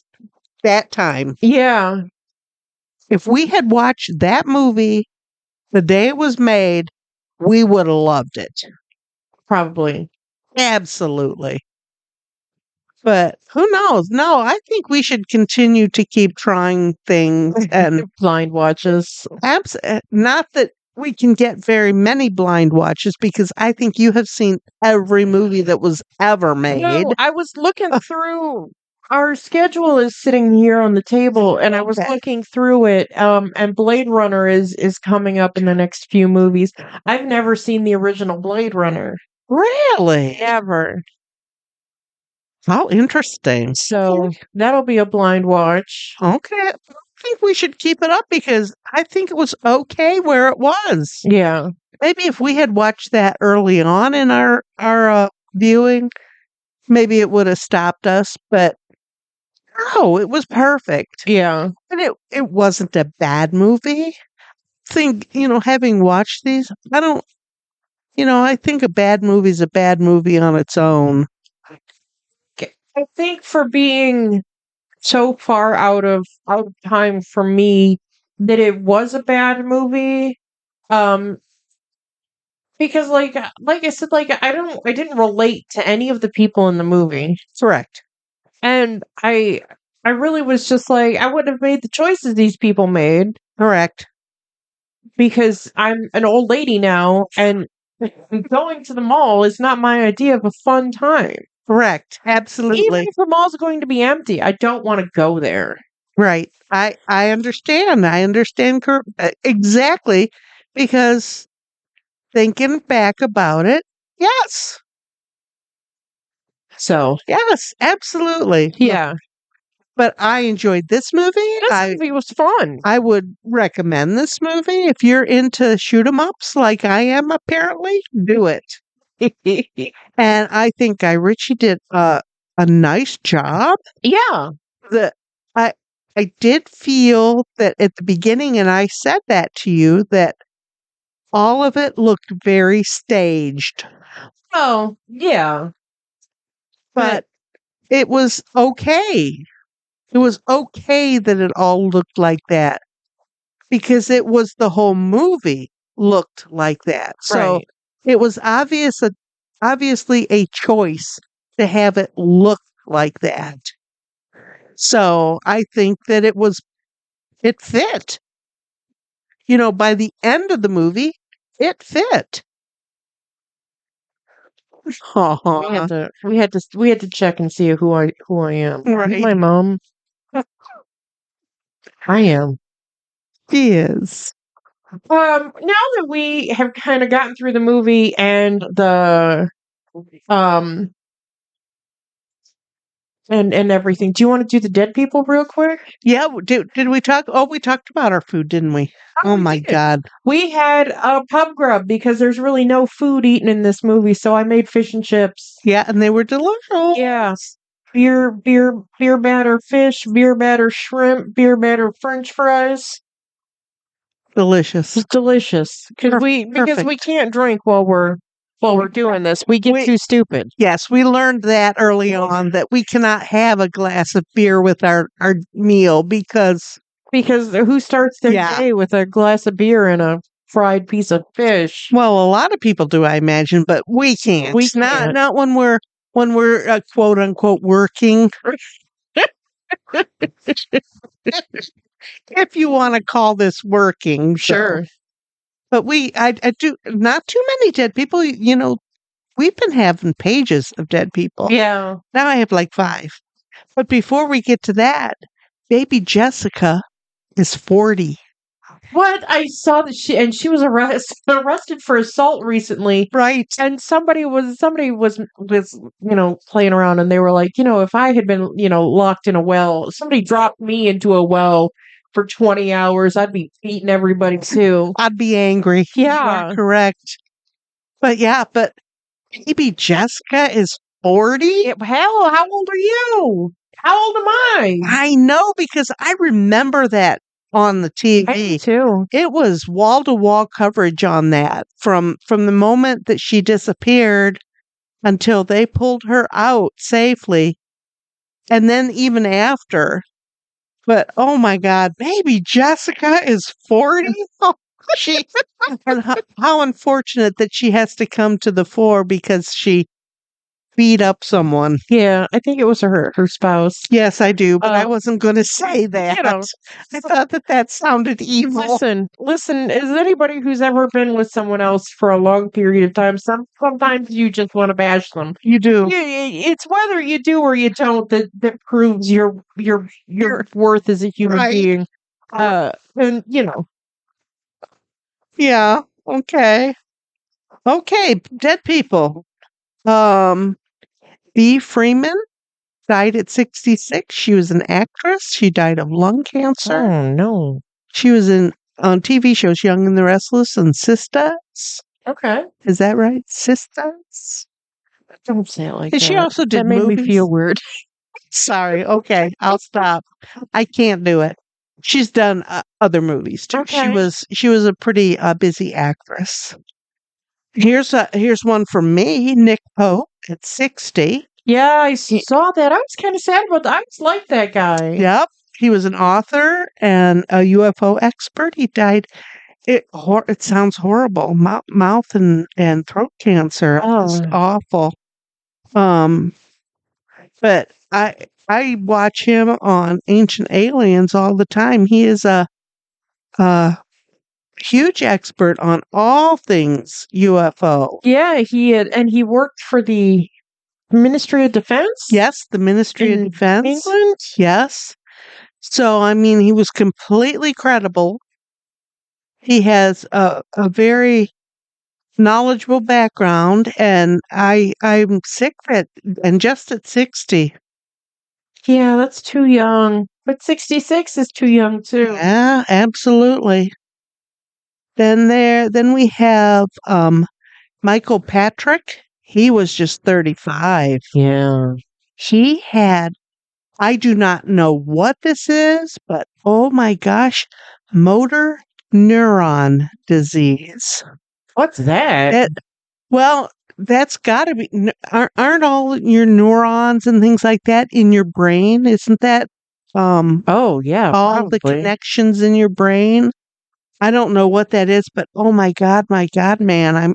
that time. Yeah, If we had watched that movie the day it was made, we would have loved it. probably. Absolutely. But who knows? No, I think we should continue to keep trying things and Blind watches. not that we can get very many blind watches because I think you have seen every movie that was ever made. No, I was looking through. Our schedule is sitting here on the table, and I was Okay. looking through it. And Blade Runner is coming up in the next few movies. I've never seen the original Blade Runner. Really? Ever. How interesting. So that'll be a blind watch. Okay. I think we should keep it up because I think it was okay where it was. Yeah. Maybe if we had watched that early on in our viewing, maybe it would have stopped us. But no, it was perfect, Yeah. and it wasn't a bad movie. Think having watched these, I don't. I think a bad movie is a bad movie on its own. I think for being so far out of time for me that it was a bad movie. Um because like I said, like I didn't relate to any of the people in the movie. Correct. And I really was just like I wouldn't have made the choices these people made Correct. because I'm an old lady now and going to the mall is not my idea of a fun time. Correct. Even Absolutely. if the mall's going to be empty, I don't want to go there. Right. I understand. I understand exactly because thinking back about it, yes. So, Yes, absolutely. yeah. But I enjoyed this movie. This movie was fun. I would recommend this movie. If you're into shoot 'em ups like I am apparently, do it. And I think Guy Ritchie did a nice job. Yeah. The I I did feel that at the beginning, and I said that to you, that all of it looked very staged. Oh, yeah. But it was okay. It was okay that it all looked like that because it was the whole movie looked like that. So Right. it was obviously a choice to have it look like that. So I think that it fit. By the end of the movie, it fit. We had to check and see who I am. Right. My mom. I am. She is. Now that we have kind of gotten through the movie and the um and everything, do you want to do the dead people real quick? Yeah, did we talk? Oh, we talked about our food, didn't we? Oh we my did. God. We had a pub grub because there's really no food eaten in this movie, so I made fish and chips. Yeah, and they were delicious. Yeah. Beer batter fish, beer batter shrimp, beer batter French fries. Delicious. It's delicious because we Perfect. can't drink while we're doing this. We get too stupid. Yes, we learned that early on that we cannot have a glass of beer with our meal because Who starts their Yeah. day with a glass of beer and a fried piece of fish? well, a lot of people do, I imagine, but we can't. We can't. Not when we're quote unquote working. If you want to call this working, so. Sure. But I do not too many dead people. We've been having pages of dead people. Yeah. Now I have like 5. But before we get to that, baby Jessica is 40. What? I saw that she was arrested for assault recently. Right. And somebody was playing around, and they were like, if I had been locked in a well, somebody dropped me into a well for 20 hours, I'd be beating everybody too. I'd be angry. You Yeah. are correct. But maybe Jessica is 40. Hell, how old are you? How old am I? I know, because I remember that on the TV. I do too. It was wall-to-wall coverage on that from the moment that she disappeared until they pulled her out safely, and then even after. But oh my God, baby Jessica is 40. Oh, and how unfortunate that she has to come to the fore because she beat up someone. Yeah, I think it was her spouse. Yes, I do, but I wasn't going to say that. I thought that sounded evil. Listen, as anybody who's ever been with someone else for a long period of time, sometimes you just want to bash them. You do. It's whether you do or you don't that proves your worth as a human being. And Yeah. Okay. Dead people. Bea Freeman died at 66. She was an actress. She died of lung cancer. Oh no. She was on TV shows Young and the Restless and Sisters. Okay. Is that right? Sisters? Don't say it like and that. She also did that made movies. me feel weird. Sorry. Okay, I'll stop. I can't do it. She's done other movies too. Okay. She was a pretty busy actress. Here's one from me, Nick Pope at 60. Yeah, I saw that. I was kind of sad about that. I just like that guy. Yep. He was an author and a UFO expert. He died. It sounds horrible. Mouth and throat cancer. Oh. It's awful. But I watch him on Ancient Aliens all the time. He is a huge expert on all things UFO. Yeah, he worked for the Ministry of Defense? Yes, the Ministry of Defense. England? Yes. So, I mean, he was completely credible. He has a very knowledgeable background, and I'm sick that, and just at 60. Yeah, that's too young. But 66 is too young too. Yeah, absolutely. Then we have Michael Patrick. He was just 35. Yeah. He had, I do not know what this is, but oh my gosh, motor neuron disease. What's that? Well, that's got to be, aren't all your neurons and things like that in your brain? Isn't that oh yeah, all probably. the connections in your brain? I don't know what that is, but oh my God, man,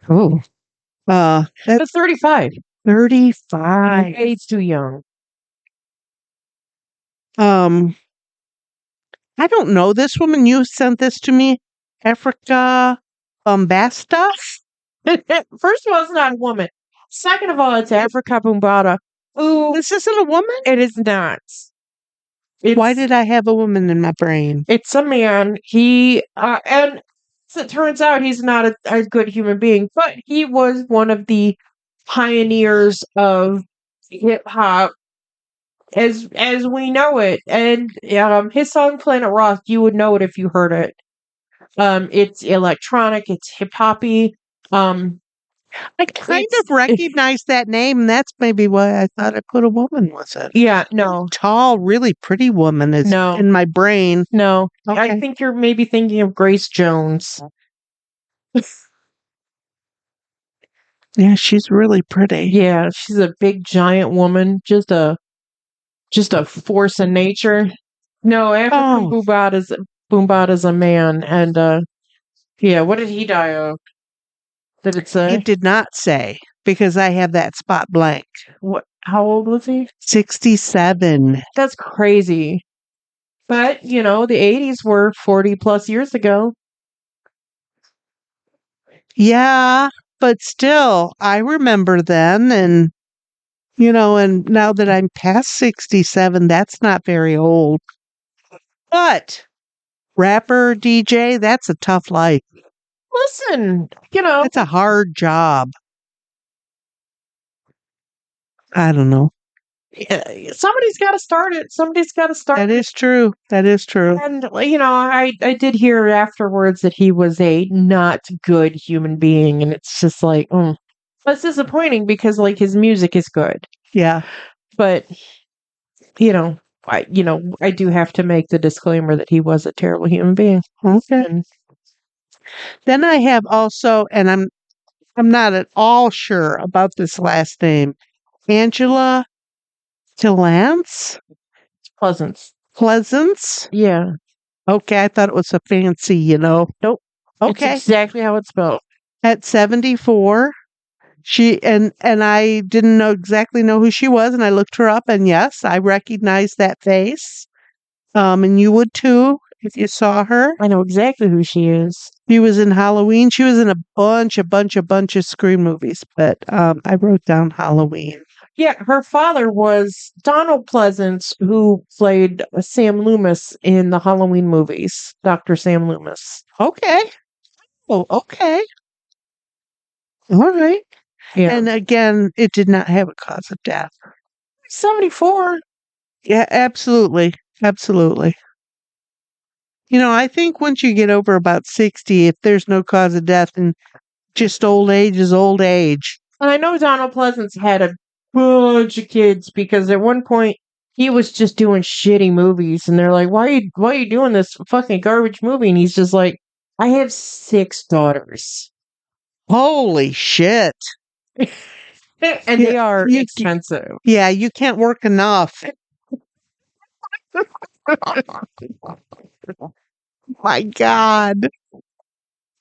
That's 35. 35. It's too young. I don't know this woman. You sent this to me, Africa Bombasta. First of all, it's not a woman. Second of all, it's Africa Bombata. Ooh, This isn't a woman? it is not. Why did I have a woman in my brain? It's a man. He and as it turns out, he's not a good human being, but he was one of the pioneers of hip hop as we know it. And his song Planet Rock, you would know it if you heard it. It's electronic, it's hip hoppy. I kind of recognize that name, and that's maybe why I thought I put a woman with it. Yeah, no. Tall, really pretty woman is in my brain. No. Okay. I think you're maybe thinking of Grace Jones. Yeah, she's really pretty. Yeah, she's a big giant woman, just a force of nature. No, African Boombata's a man, and yeah, what did he die of? Did it say? It did not say, because I have that spot blank. What? How old was he? 67. That's crazy. But, the 80s were 40 plus years ago. Yeah, but still, I remember then, and, and now that I'm past 67, that's not very old. But rapper, DJ, that's a tough life. Listen, you know, That's a hard job. I don't know. somebody's got to start it. Somebody's got to start That it. is true. That is true. And, you know, I did hear afterwards that he was a not good human being. And it's just like, that's disappointing because, like, his music is good. Yeah. But, you know, I do have to make the disclaimer that he was a terrible human being. Okay. And Then I have also, and I'm not at all sure about this last name, Angela Tillance? Pleasance. Pleasance? Yeah. Okay, I thought it was a fancy, Nope. Okay. It's exactly how it's spelled. At 74, she and I didn't exactly know who she was, and I looked her up, and yes, I recognized that face. And you would too if you saw her. I know exactly who she is. She was in Halloween. She was in a bunch of Scream movies, but I wrote down Halloween. Yeah, her father was Donald Pleasance, who played Sam Loomis in the Halloween movies. Dr. Sam Loomis. Okay. Oh, okay. All right. Yeah. And again, it did not have a cause of death. 74. Yeah, absolutely. Absolutely. I think once you get over about 60, if there's no cause of death, and just old age is old age. And I know Donald Pleasance had a bunch of kids because at one point he was just doing shitty movies, and th're like, "Why are you doing this fucking garbage movie?" And he's just like, "I have 6 daughters." Holy shit. And they are expensive. Yeah, you can't work enough. My God.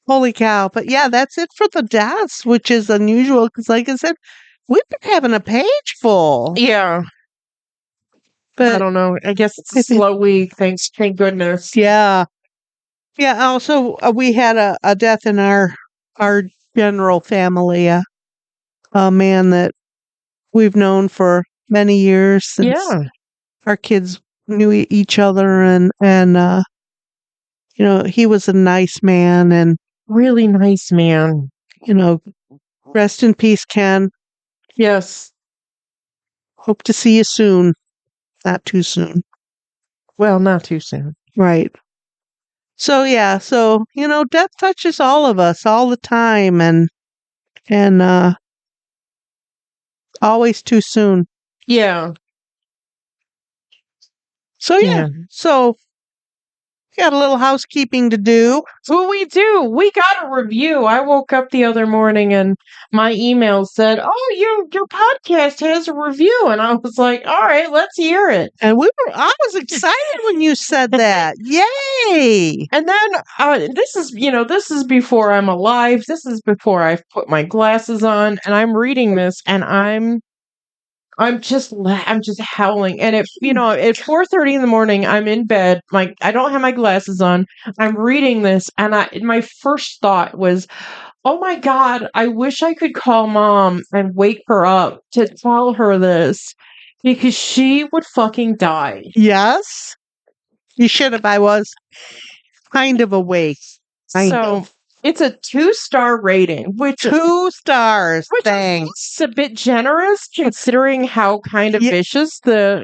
Holy cow. But yeah, that's it for the deaths, which is unusual because, like I said, we've been having a page full. Yeah. But I don't know. I guess it's a slow week. Thank goodness. Yeah. Yeah. Also, we had a death in our general family. A man that we've known for many years since our kids knew each other, and he was a nice man, and really nice man. Rest in peace, Ken. Yes. Hope to see you soon. Not too soon. Well, not too soon. Right. So yeah, death touches all of us all the time, and always too soon. Yeah. So yeah. So got a little housekeeping to do. Well, we do. We got a review. I woke up the other morning and my email said, "Oh, your podcast has a review." And I was like, "All right, let's hear it." And I was excited when you said that. Yay! And then this is before I'm alive. This is before I've put my glasses on, and I'm reading this, and I'm just howling. And at 4:30 in the morning, I'm in bed. I don't have my glasses on. I'm reading this, and my first thought was, "Oh my God, I wish I could call Mom and wake her up to tell her this, because she would fucking die." Yes. You should have. I was kind of awake. It's a 2-star rating, which 2 stars. Which Thanks. is a bit generous considering how kind of vicious the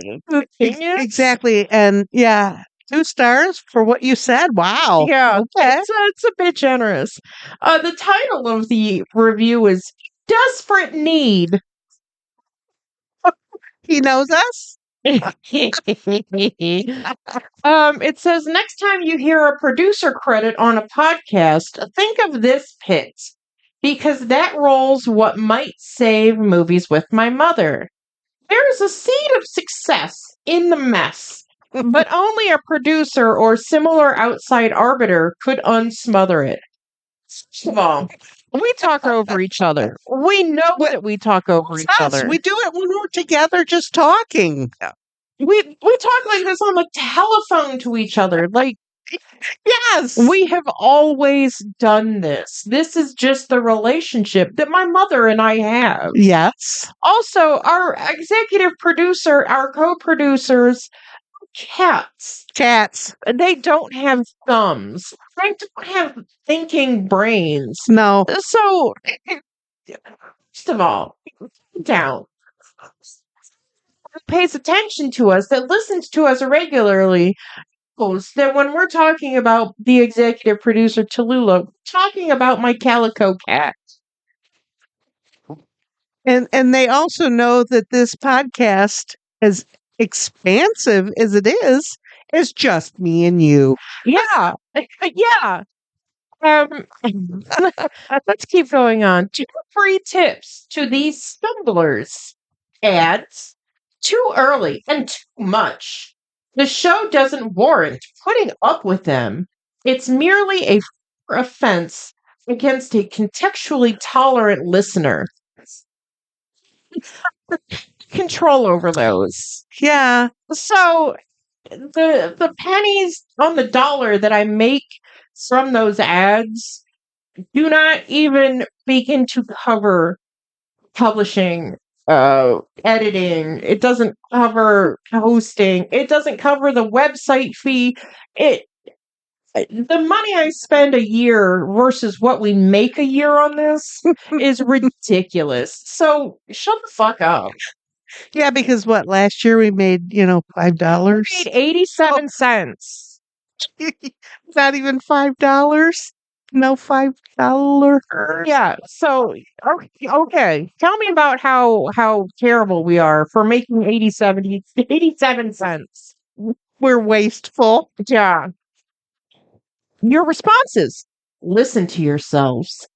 thing is. Exactly. And 2 stars for what you said. Wow. Yeah. Okay. It's a bit generous. The title of the review is Desperate Need. He knows us. It says, next time you hear a producer credit on a podcast, think of this pit, because that rolls what might save movies with my mother. There is a seed of success in the mess, but only a producer or similar outside arbiter could unsmother it. First of all, we talk over each other. We know that we talk over each other. We do it when we're together just talking. We talk like this on the telephone to each other. Like, yes, we have always done this. This is just the relationship that my mother and I have. Yes. Also, our executive producer, our co-producers, cats. Cats. They don't have thumbs. They don't have thinking brains. No. So, first of all, down. Who pays attention to us, that listens to us regularly, knows that when we're talking about the executive producer Tallulah, we're talking about my calico cat. And they also know that this podcast, as expansive as it is just me and you. Yeah. Yeah. Let's keep going on. 2 free tips to these stumblers. Ads. Too early and too much. The show doesn't warrant putting up with them. It's merely a offense against a contextually tolerant listener. Control over those. Yeah. So the pennies on the dollar that I make from those ads do not even begin to cover publishing, editing. It doesn't cover hosting. It doesn't cover the website fee. The money I spend a year versus what we make a year on this is ridiculous. So shut the fuck up. Yeah, because what, last year we made, $5? We made 87 cents. Not even $5? No $5. Yeah, so okay. Tell me about how terrible we are for making 87 cents. We're wasteful. Yeah. Your responses. Listen to yourselves.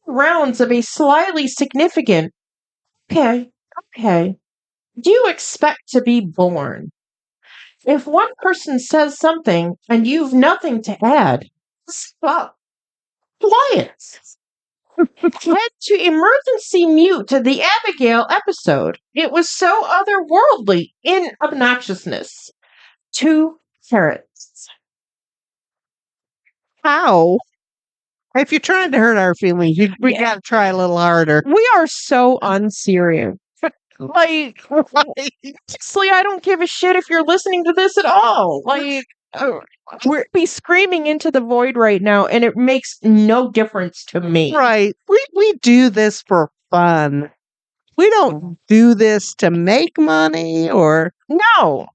Rounds of a slightly significant. Okay. Do you expect to be born? If one person says something and you've nothing to add, stop. Quiet. Head to emergency mute to the Abigail episode. It was so otherworldly in obnoxiousness. 2 carrots. How? If you're trying to hurt our feelings, we got to try a little harder. We are so unserious. Like, honestly, I don't give a shit if you're listening to this at all. Like, we're be screaming into the void right now, and it makes no difference to me. Right. We do this for fun. We don't do this to make money No.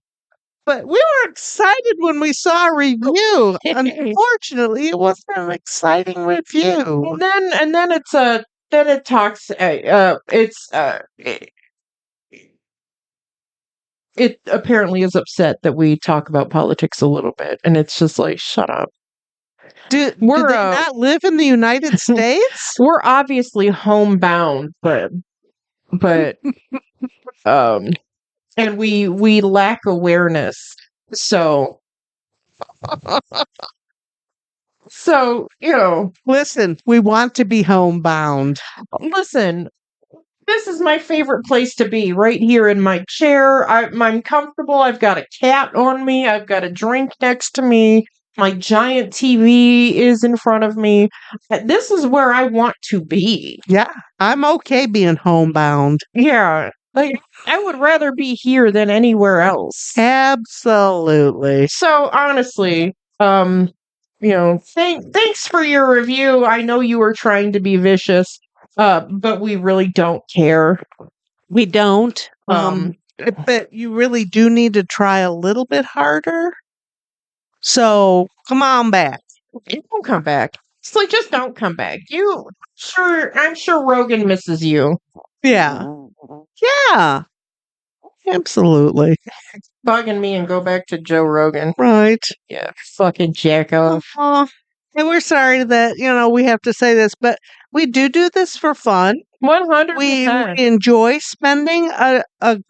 but we were excited when we saw a review. Unfortunately, it wasn't an exciting review. And then it talks it apparently is upset that we talk about politics a little bit, and it's just like, shut up. Do they not live in the United States? We're obviously homebound, but and we lack awareness. So Listen, we want to be homebound. Listen, this is my favorite place to be, right here in my chair. I'm comfortable. I've got a cat on me. I've got a drink next to me. My giant TV is in front of me. This is where I want to be. Yeah, I'm okay being homebound. Yeah, like I would rather be here than anywhere else. Absolutely. So honestly, thanks for your review. I know you were trying to be vicious. But we really don't care. We don't. But you really do need to try a little bit harder. So come on back. Don't come back. It's like, just don't come back. I'm sure Rogan misses you. Yeah. Yeah. Absolutely. Bugging me and go back to Joe Rogan. Right. Yeah. Fucking jack off. And we're sorry that, we have to say this, but we do this for fun. 100%. We enjoy spending a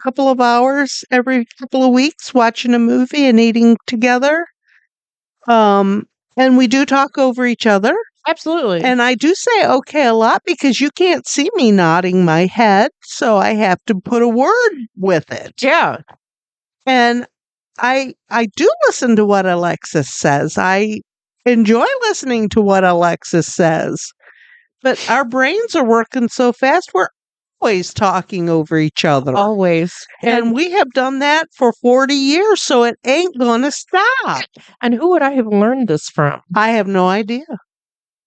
couple of hours every couple of weeks watching a movie and eating together. And we do talk over each other. Absolutely. And I do say okay a lot because you can't see me nodding my head, so I have to put a word with it. Yeah. And I do listen to what Alexis says. I enjoy listening to what Alexis says. But our brains are working so fast, we're always talking over each other. Always. And we have done that for 40 years, so it ain't gonna stop. And who would I have learned this from? I have no idea.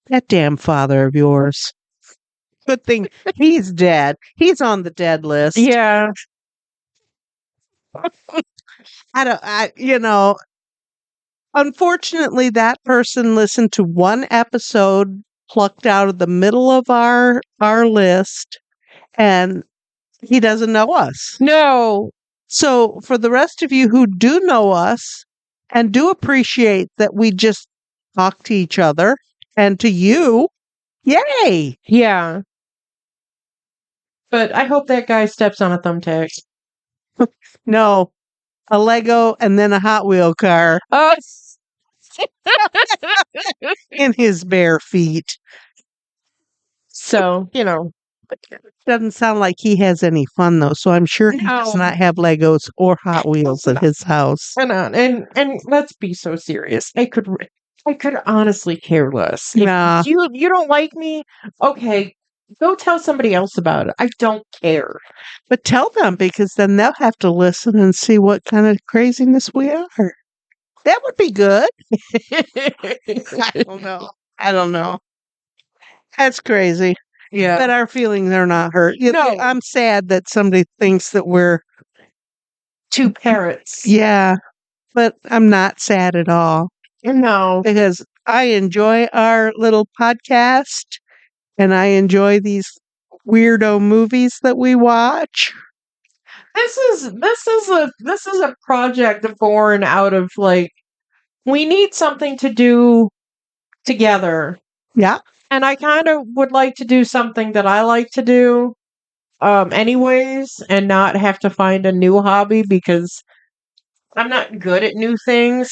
That damn father of yours. Good thing he's dead. He's on the dead list. Yeah. Unfortunately, that person listened to one episode plucked out of the middle of our list, and he doesn't know us. No. So for the rest of you who do know us and do appreciate that we just talk to each other, and to you, yay! Yeah. But I hope that guy steps on a thumbtack. No, a Lego and then a Hot Wheel car in his bare feet. So, Doesn't sound like he has any fun though, so I'm sure he does No. not have Legos or Hot Wheels at his house. and let's be so serious. I could honestly care less. If Nah. you don't like me, okay, go tell somebody else about it. I don't care. But tell them, because then they'll have to listen and see what kind of craziness we are. That would be good. I don't know. That's crazy. Yeah. But our feelings are not hurt. No. I'm sad that somebody thinks that we're Two parrots. Yeah, but I'm not sad at all, No. because I enjoy our little podcast and I enjoy these weirdo movies that we watch. This is a project born out of we need something to do together. Yeah. And I kind of would like to do something that I like to do anyways, and not have to find a new hobby because I'm not good at new things.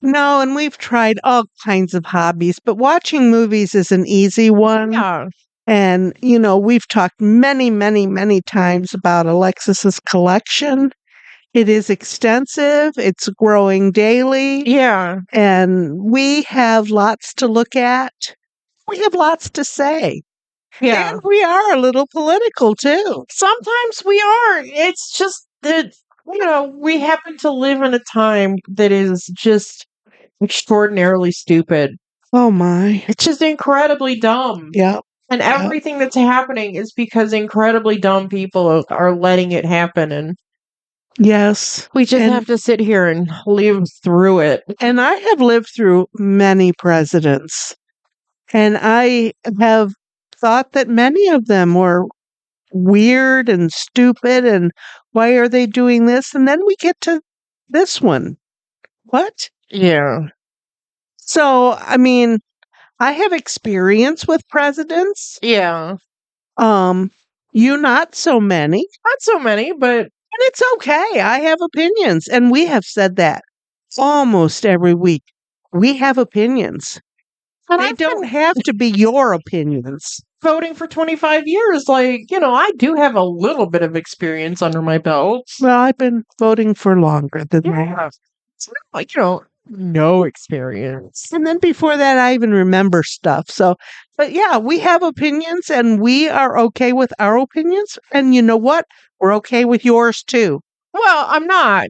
No, and we've tried all kinds of hobbies, but watching movies is an easy one. Yeah. And, we've talked many, many, many times about Alexis's collection. It is extensive. It's growing daily. Yeah. And we have lots to look at. We have lots to say. Yeah. And we are a little political too. Sometimes we are. It's just that, we happen to live in a time that is just extraordinarily stupid. Oh my. It's just incredibly dumb. Yeah. And everything that's happening is because incredibly dumb people are letting it happen. And yes, we just have to sit here and live through it. And I have lived through many presidents. And I have thought that many of them were weird and stupid, and why are they doing this? And then we get to this one. What? Yeah. So, I have experience with presidents. Yeah. You not so many. Not so many, but... And it's okay. I have opinions. And we have said that almost every week. We have opinions. And they don't have to be your opinions. Voting for 25 years, I do have a little bit of experience under my belt. Well, I've been voting for longer than that. It's not no experience. And then before that, I even remember stuff. So, but yeah, we have opinions and we are okay with our opinions. And you know what? We're okay with yours too. Well, I'm not.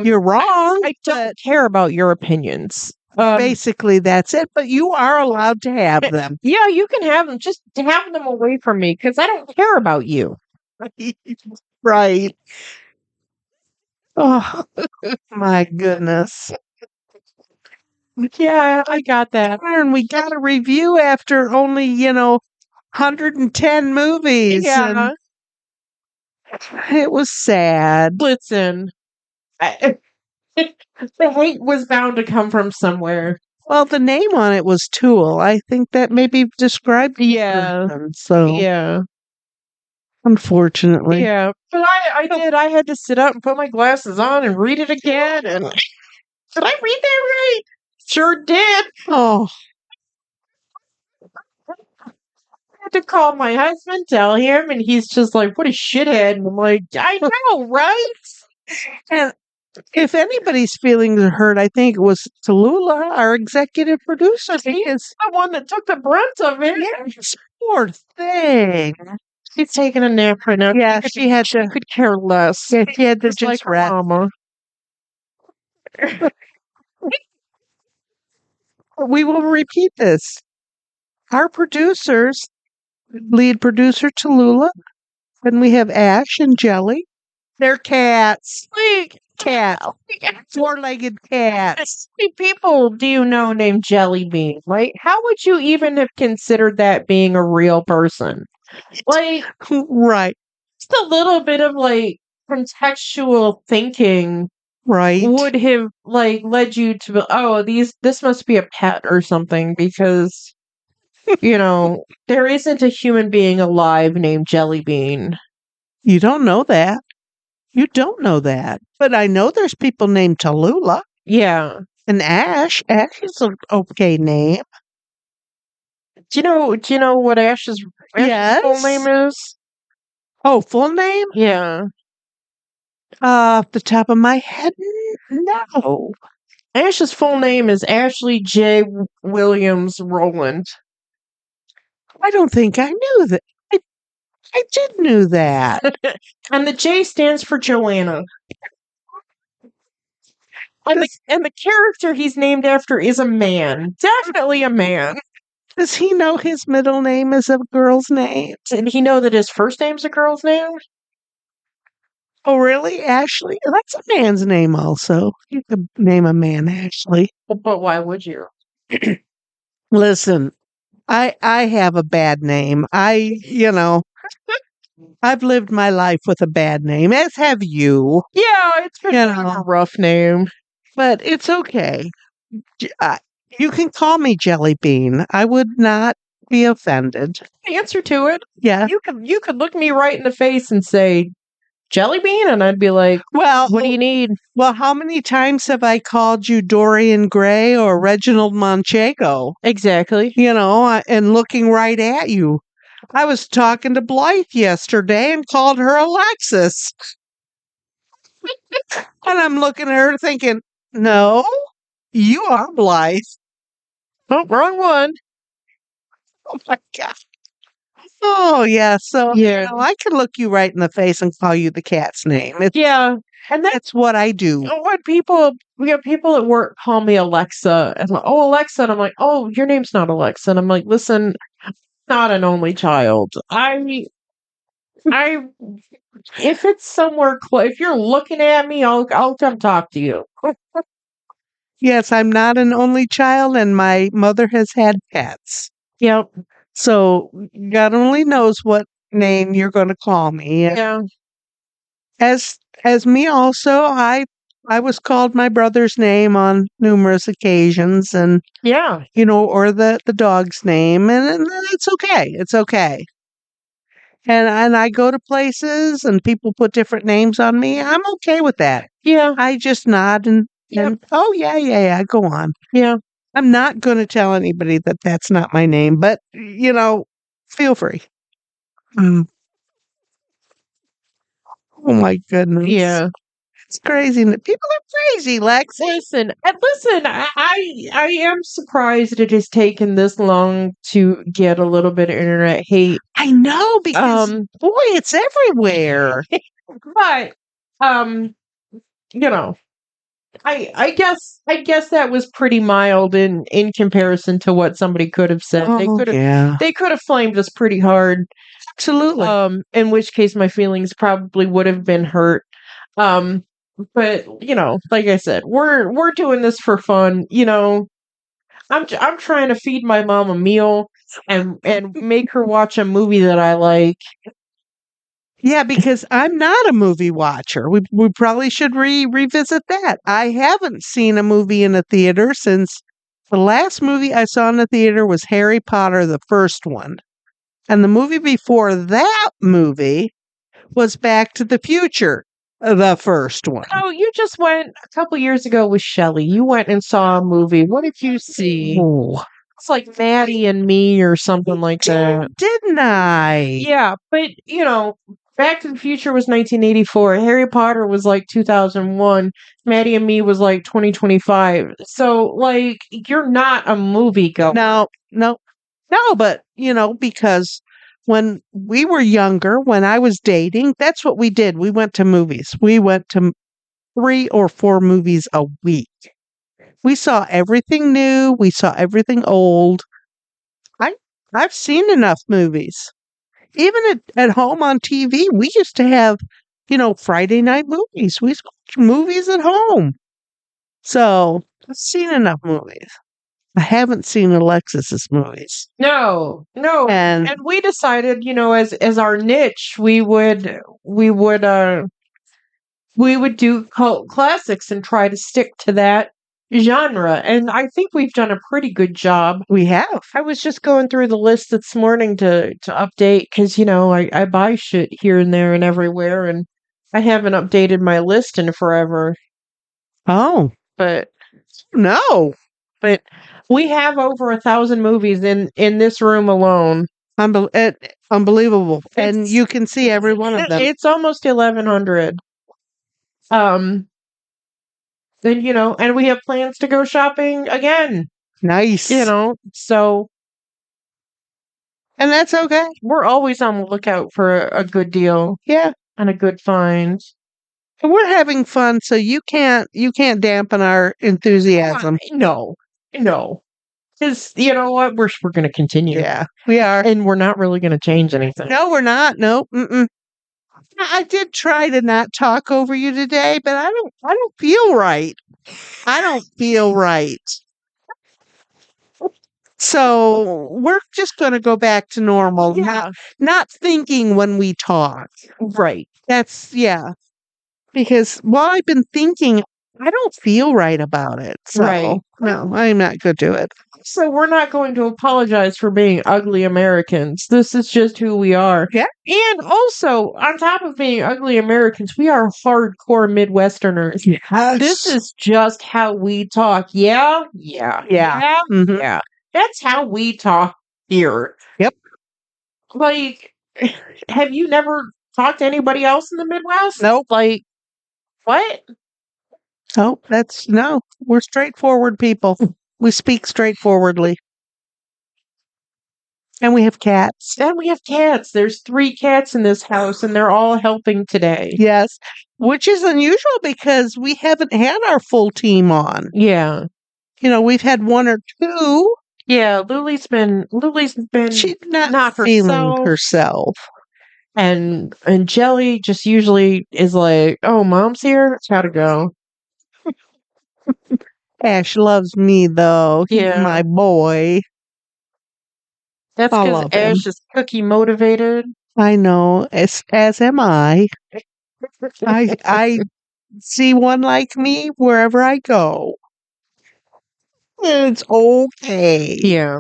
You're wrong. I don't care about your opinions. Basically, that's it. But you are allowed to have them. Yeah, you can have them. Just have them away from me because I don't care about you. Right. Oh, my goodness. Yeah, I got that. And we got a review after only, 110 movies. Yeah. And it was sad. Listen, the hate was bound to come from somewhere. Well, the name on it was Tool. I think that maybe described Yeah. So yeah. Unfortunately. Yeah. But I did. I had to sit up and put my glasses on and read it again. And did I read that right? Sure did. Oh. I had to call my husband, tell him, and he's just like, what a shithead. And I'm like, I know, right? And if anybody's feelings are hurt, I think it was Tallulah, our executive producer. He is the one that took the brunt of it. Yes, poor thing. She's taking a nap right now. Yeah, she had She to. could care less. Yeah, she had to Just like just her rest. mama. We will repeat this. Our producers, lead producer Tallulah, and we have Ash and Jelly. They're cats. Like, Cat. Four-legged cats. how many people do you know named Jelly Bean? Like, how would you even have considered that being a real person? Like, Right. just a little bit of like contextual thinking Right. would have like led you to be, oh, this must be a pet or something, because there isn't a human being alive named Jelly Bean. You don't know that. You don't know that. But I know there's people named Tallulah Yeah. and Ash. Ash is an okay name. Do you know what Ash's full name is? Oh, full name? Yeah. Off the top of my head, no. Ash's full name is Ashley J. Williams Rowland. I don't think I knew that. I did knew that. And the J stands for Joanna. And the character he's named after is a man. Definitely a man. Does he know his middle name is a girl's name? Did he know that his first name's a girl's name? Oh, really? Ashley? That's a man's name also. You could name a man Ashley. But why would you? Listen, I have a bad name. I've lived my life with a bad name, as have you. Yeah, it's been a rough name. But it's okay. You can call me Jelly Bean. I would not be offended. Answer to it. Yeah. You could look me right in the face and say, Jelly Bean? And I'd be like, well, what do you need? Well, how many times have I called you Dorian Gray or Reginald Manchego? Exactly. And looking right at you. I was talking to Blythe yesterday and called her Alexis. And I'm looking at her thinking, no, you are Blythe. Oh, wrong one. Oh my God. Oh, yeah. So, yeah. I can look you right in the face and call you the cat's name. And that's what I do. We have people at work call me Alexa. And I'm like, oh, Alexa. And I'm like, oh, your name's not Alexa. And I'm like, listen, I'm not an only child. If it's somewhere close, if you're looking at me, I'll come talk to you. Yes, I'm not an only child, and my mother has had pets. Yep. So God only knows what name you're going to call me. Yeah. As me also, I was called my brother's name on numerous occasions, and yeah, or the dog's name, and it's okay. It's okay. And I go to places, and people put different names on me. I'm okay with that. Yeah, I just nod and oh yeah, go on. Yeah, I'm not going to tell anybody that that's not my name, but feel free. Oh my goodness. Yeah. It's crazy. People are crazy, Lex. Listen, I am surprised it has taken this long to get a little bit of internet hate. I know, because boy, it's everywhere. But I guess that was pretty mild in comparison to what somebody could have said. They could have flamed us pretty hard. Absolutely. In which case my feelings probably would have been hurt. But like I said, we're doing this for fun. I'm trying to feed my mom a meal and make her watch a movie that I like. Yeah, because I'm not a movie watcher. We probably should revisit that. I haven't seen a movie in a theater since the last movie I saw in the theater was Harry Potter, the first one. And the movie before that movie was Back to the Future, the first one. Oh, you just went a couple years ago with Shelley. You went and saw a movie. What did you see? Oh. It's like Maddie and Me or something like that. Didn't I? Yeah, but Back to the Future was 1984. Harry Potter was like 2001. Maddie and Me was like 2025. So, you're not a movie goer. No, but, because when we were younger, when I was dating, that's what we did. We went to movies. We went to 3 or 4 movies a week. We saw everything new. We saw everything old. I I've seen enough movies. Even at home on TV, we used to have, Friday night movies. We used to watch movies at home. So I've seen enough movies. I haven't seen Alexis's movies. No, And and we decided, as our niche, we would do cult classics and try to stick to that genre. And I think we've done a pretty good job. we have. I was just going through the list this morning to update because I buy shit here and there and everywhere, and I haven't updated my list in forever. Oh, But no. we have over 1,000 movies in this room alone. Unbelievable. And It's- you can see every one of them. It's almost 1,100. And and we have plans to go shopping again. Nice. So And that's okay. we're always on the lookout for a good deal Yeah. and a good find. And we're having fun, so you can't dampen our enthusiasm. No, because you know what, we're going to continue. Yeah, we are. And we're not really going to change anything. No, we're not. No. Mm-mm. I did try to not talk over you today, but I don't feel right. I don't feel right. So we're just going to go back to normal. Yeah, Not thinking when we talk. right. That's, yeah. Because while I've been thinking, I don't feel right about it. So, Right. no, I'm not going to do it. So we're not going to apologize for being ugly Americans. This is just who we are. Yeah. And also, on top of being ugly Americans, we are hardcore Midwesterners. Yes. This is just how we talk. Yeah. Mhm. Yeah. That's how we talk here. Yep. Like, have you never talked to anybody else in the Midwest? Nope. Like, what? Oh, no, we're straightforward people. We speak straightforwardly. And we have cats. And we have cats. There's 3 cats in this house, and they're all helping today. Yes. Which is unusual because we haven't had our full team on. Yeah. We've had 1 or 2. Yeah, Lily's been She's not not feeling herself. and Jelly just usually is like, "Oh, mom's here. It's gotta go." Ash loves me though. He's Yeah. my boy. That's I because love him. Ash is cookie motivated. I know. As am I. I see one like me wherever I go. It's okay. Yeah.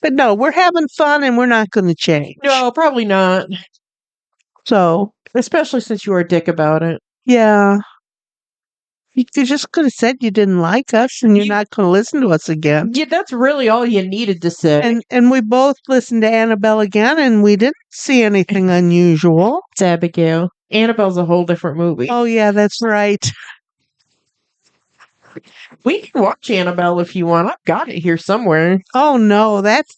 But no, we're having fun and we're not going to change. No, probably not. So, Especially since you are a dick about it. yeah. You just could have said you didn't like us and you're You- not going to listen to us again. Yeah, that's really all you needed to say. And we both listened to Annabelle again and we didn't see anything unusual. It's Abigail. Annabelle's a whole different movie. Oh, yeah, that's right. We can watch Annabelle if you want. I've got it here somewhere. Oh, no, that's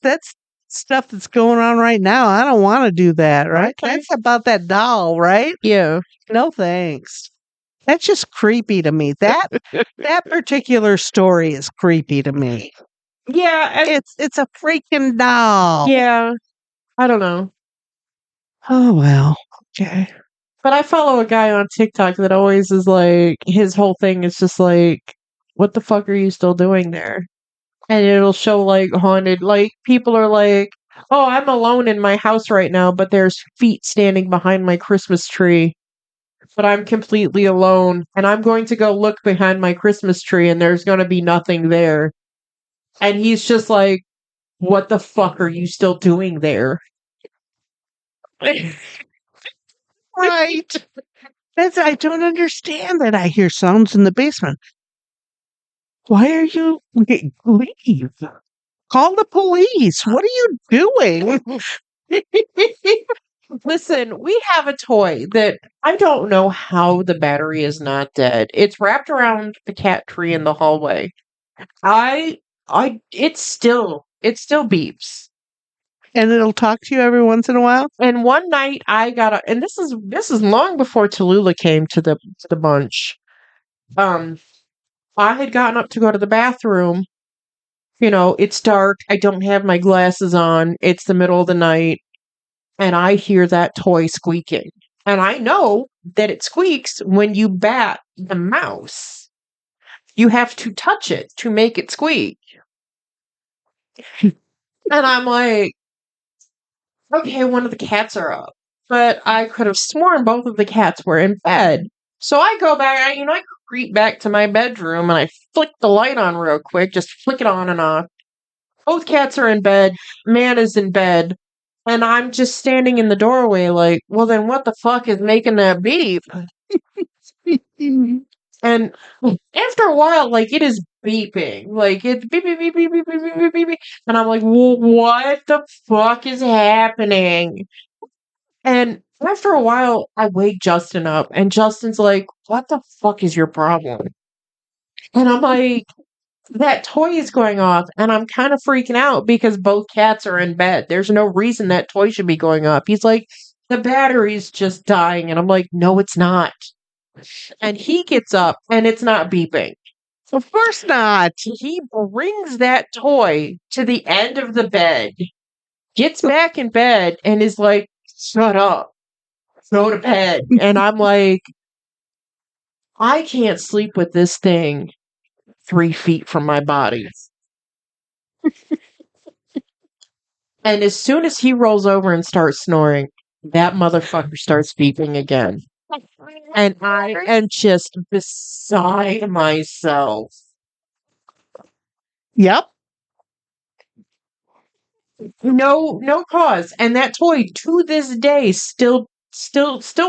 stuff that's going on right now. I don't want to do that, right? Okay. That's about that doll, right? Yeah. No, thanks. That's just creepy to me. That particular story is creepy to me. Yeah. It's a freaking doll. Yeah. I don't know. Oh well. Okay. But I follow a guy on TikTok that always is like, his whole thing is just like, what the fuck are you still doing there? And it'll show like haunted, like people are like, oh, I'm alone in my house right now, but there's feet standing behind my Christmas tree. But I'm completely alone. And I'm going to go look behind my Christmas tree and there's going to be nothing there. And he's just like, what the fuck are you still doing there? Right. I don't understand that. I hear sounds in the basement. Why are you leave? Call the police. What are you doing? Listen, we have a toy that I don't know how the battery is not dead. It's wrapped around the cat tree in the hallway. It still beeps. And it'll talk to you every once in a while? And one night I got a, and this is long before Tallulah came to the bunch. I had gotten up to go to the bathroom. It's dark. I don't have my glasses on. It's the middle of the night, and I hear that toy squeaking. And I know that it squeaks when you bat the mouse. You have to touch it to make it squeak. And I'm like, okay, one of the cats are up. But I could have sworn both of the cats were in bed. So I go back, I creep back to my bedroom and I flick the light on real quick, just flick it on and off. Both cats are in bed. Man is in bed. And I'm just standing in the doorway like, well, then what the fuck is making that beep? And after a while, like, it is beeping. Like, it's beep, beep, beep, beep, beep, beep, beep, beep, beep. And I'm like, well, what the fuck is happening? And after a while, I wake Justin up, and Justin's like, what the fuck is your problem? And I'm like, that toy is going off, and I'm kind of freaking out because both cats are in bed. There's no reason that toy should be going off. He's like, the battery's just dying. And I'm like, no, it's not. And he gets up, and it's not beeping. Of course not. He brings that toy to the end of the bed, gets back in bed, and is like, shut up. Go to bed. And I'm like, I can't sleep with this thing 3 feet from my body. And as soon as he rolls over and starts snoring, that motherfucker starts beeping again. And I am just beside myself. Yep. No cause. And that toy to this day still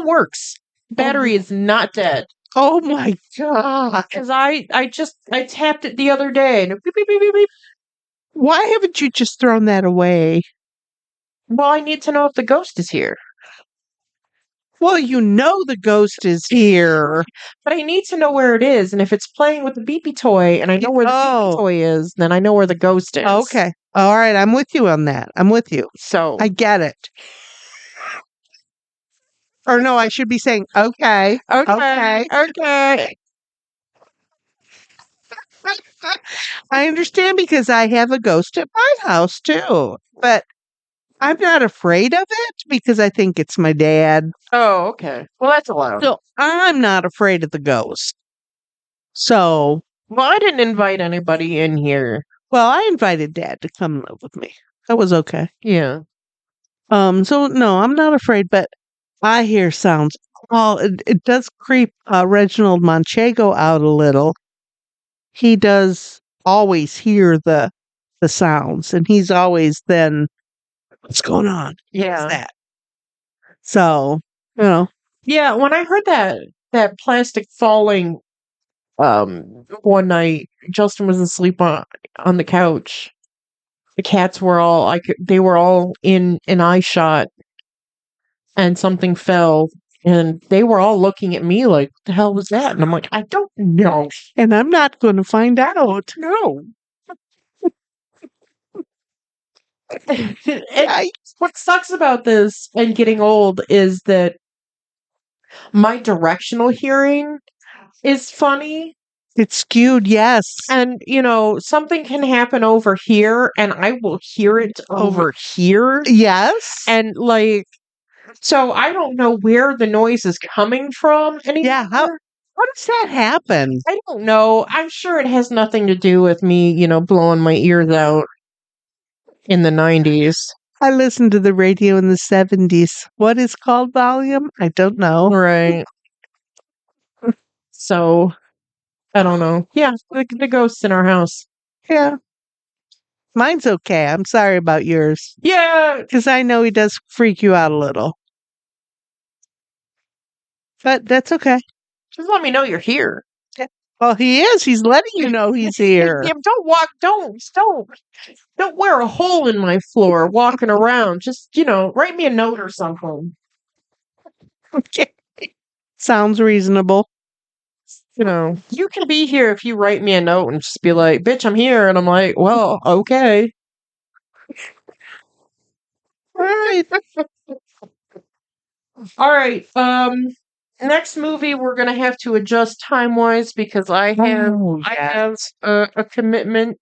works. Battery is not dead. Oh my god. Because I tapped it the other day and beep, beep, beep, beep, beep. Why haven't you just thrown that away? Well, I need to know if the ghost is here. Well, you know the ghost is here. But I need to know where it is. And if it's playing with the beepy toy and I know where the beepy toy is, then I know where the ghost is. Okay. All right. I'm with you on that. I'm with you. So I get it. Or no, I should be saying, okay. Okay. I understand because I have a ghost at my house too. But I'm not afraid of it because I think it's my dad. Oh, okay. Well, that's allowed. So I'm not afraid of the ghost. So, well, I didn't invite anybody in here. Well, I invited Dad to come live with me. That was okay. Yeah. So no, I'm not afraid, but I hear sounds. Well, it does creep Reginald Manchego out a little. He does always hear the sounds, and he's always then, what's going on? Yeah. What's that? So, Yeah, when I heard that plastic falling one night, Justin was asleep on the couch. The cats were all they were all in an eye shot, and something fell, and they were all looking at me like, what the hell was that? And I'm like, I don't know. And I'm not going to find out. No. And what sucks about this and getting old is that my directional hearing is funny. It's skewed, yes. And, something can happen over here and I will hear it over here. Yes. And, so I don't know where the noise is coming from anymore. Yeah, how does that happen? I don't know. I'm sure it has nothing to do with me, blowing my ears out in the 90s. I listened to the radio in the 70s. What is called volume? I don't know. Right. So, I don't know. Yeah, the ghosts in our house. Yeah. Mine's okay. I'm sorry about yours. Yeah. Because I know he does freak you out a little. But that's okay. Just let me know you're here. Well, he is. He's letting you know he's here. Yeah, don't wear a hole in my floor walking around. Just, write me a note or something. Okay. Sounds reasonable. You can be here if you write me a note and just be like, bitch, I'm here. And I'm like, well, okay. right. All right. Next movie we're gonna have to adjust time wise because I have a commitment.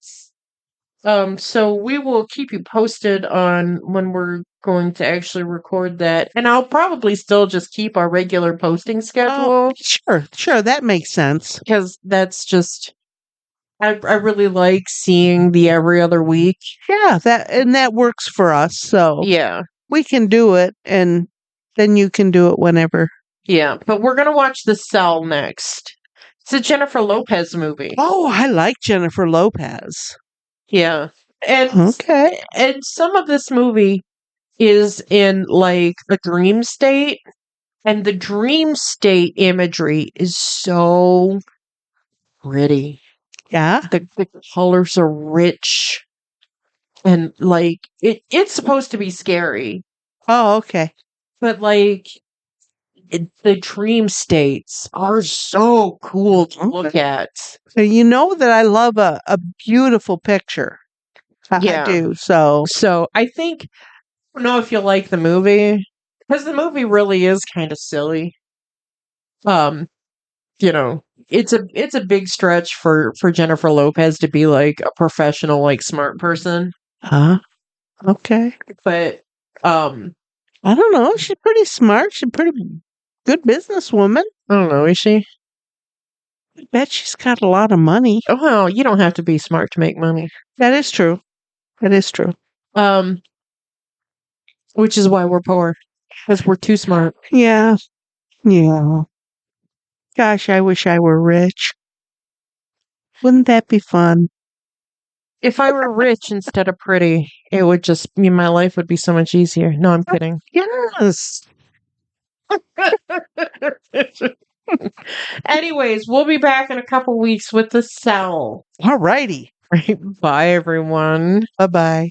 So we will keep you posted on when we're going to actually record that, and I'll probably still just keep our regular posting schedule Oh, sure. That makes sense. because that's just I really like seeing the every other week. Yeah, that works for us. So Yeah. we can do it, and then you can do it whenever. Yeah, but we're gonna watch The Cell next. It's a Jennifer Lopez movie. Oh, I like Jennifer Lopez. Yeah. And Okay. and some of this movie is in like a dream state, and the dream state imagery is so pretty. Yeah. The colors are rich and like it's supposed to be scary, Oh, okay. but like the dream states are so cool to look at. So you know that I love a beautiful picture. I Yeah. do. So So I don't know if you like the movie because the movie really is kind of silly. Um, it's a big stretch for Jennifer Lopez to be like a professional, like smart person, okay. but I don't know. She's pretty smart. She's a pretty good businesswoman. I don't know. Is she? I bet she's got a lot of money. Oh, well, you don't have to be smart to make money. That is true. That is true. Which is why we're poor because we're too smart. Yeah. Yeah. Gosh, I wish I were rich. Wouldn't that be fun? If I were rich instead of pretty, it would just mean my life would be so much easier. No, I'm kidding. Yes. Anyways, we'll be back in a couple weeks with The Cell. All righty. Bye, everyone. Bye bye.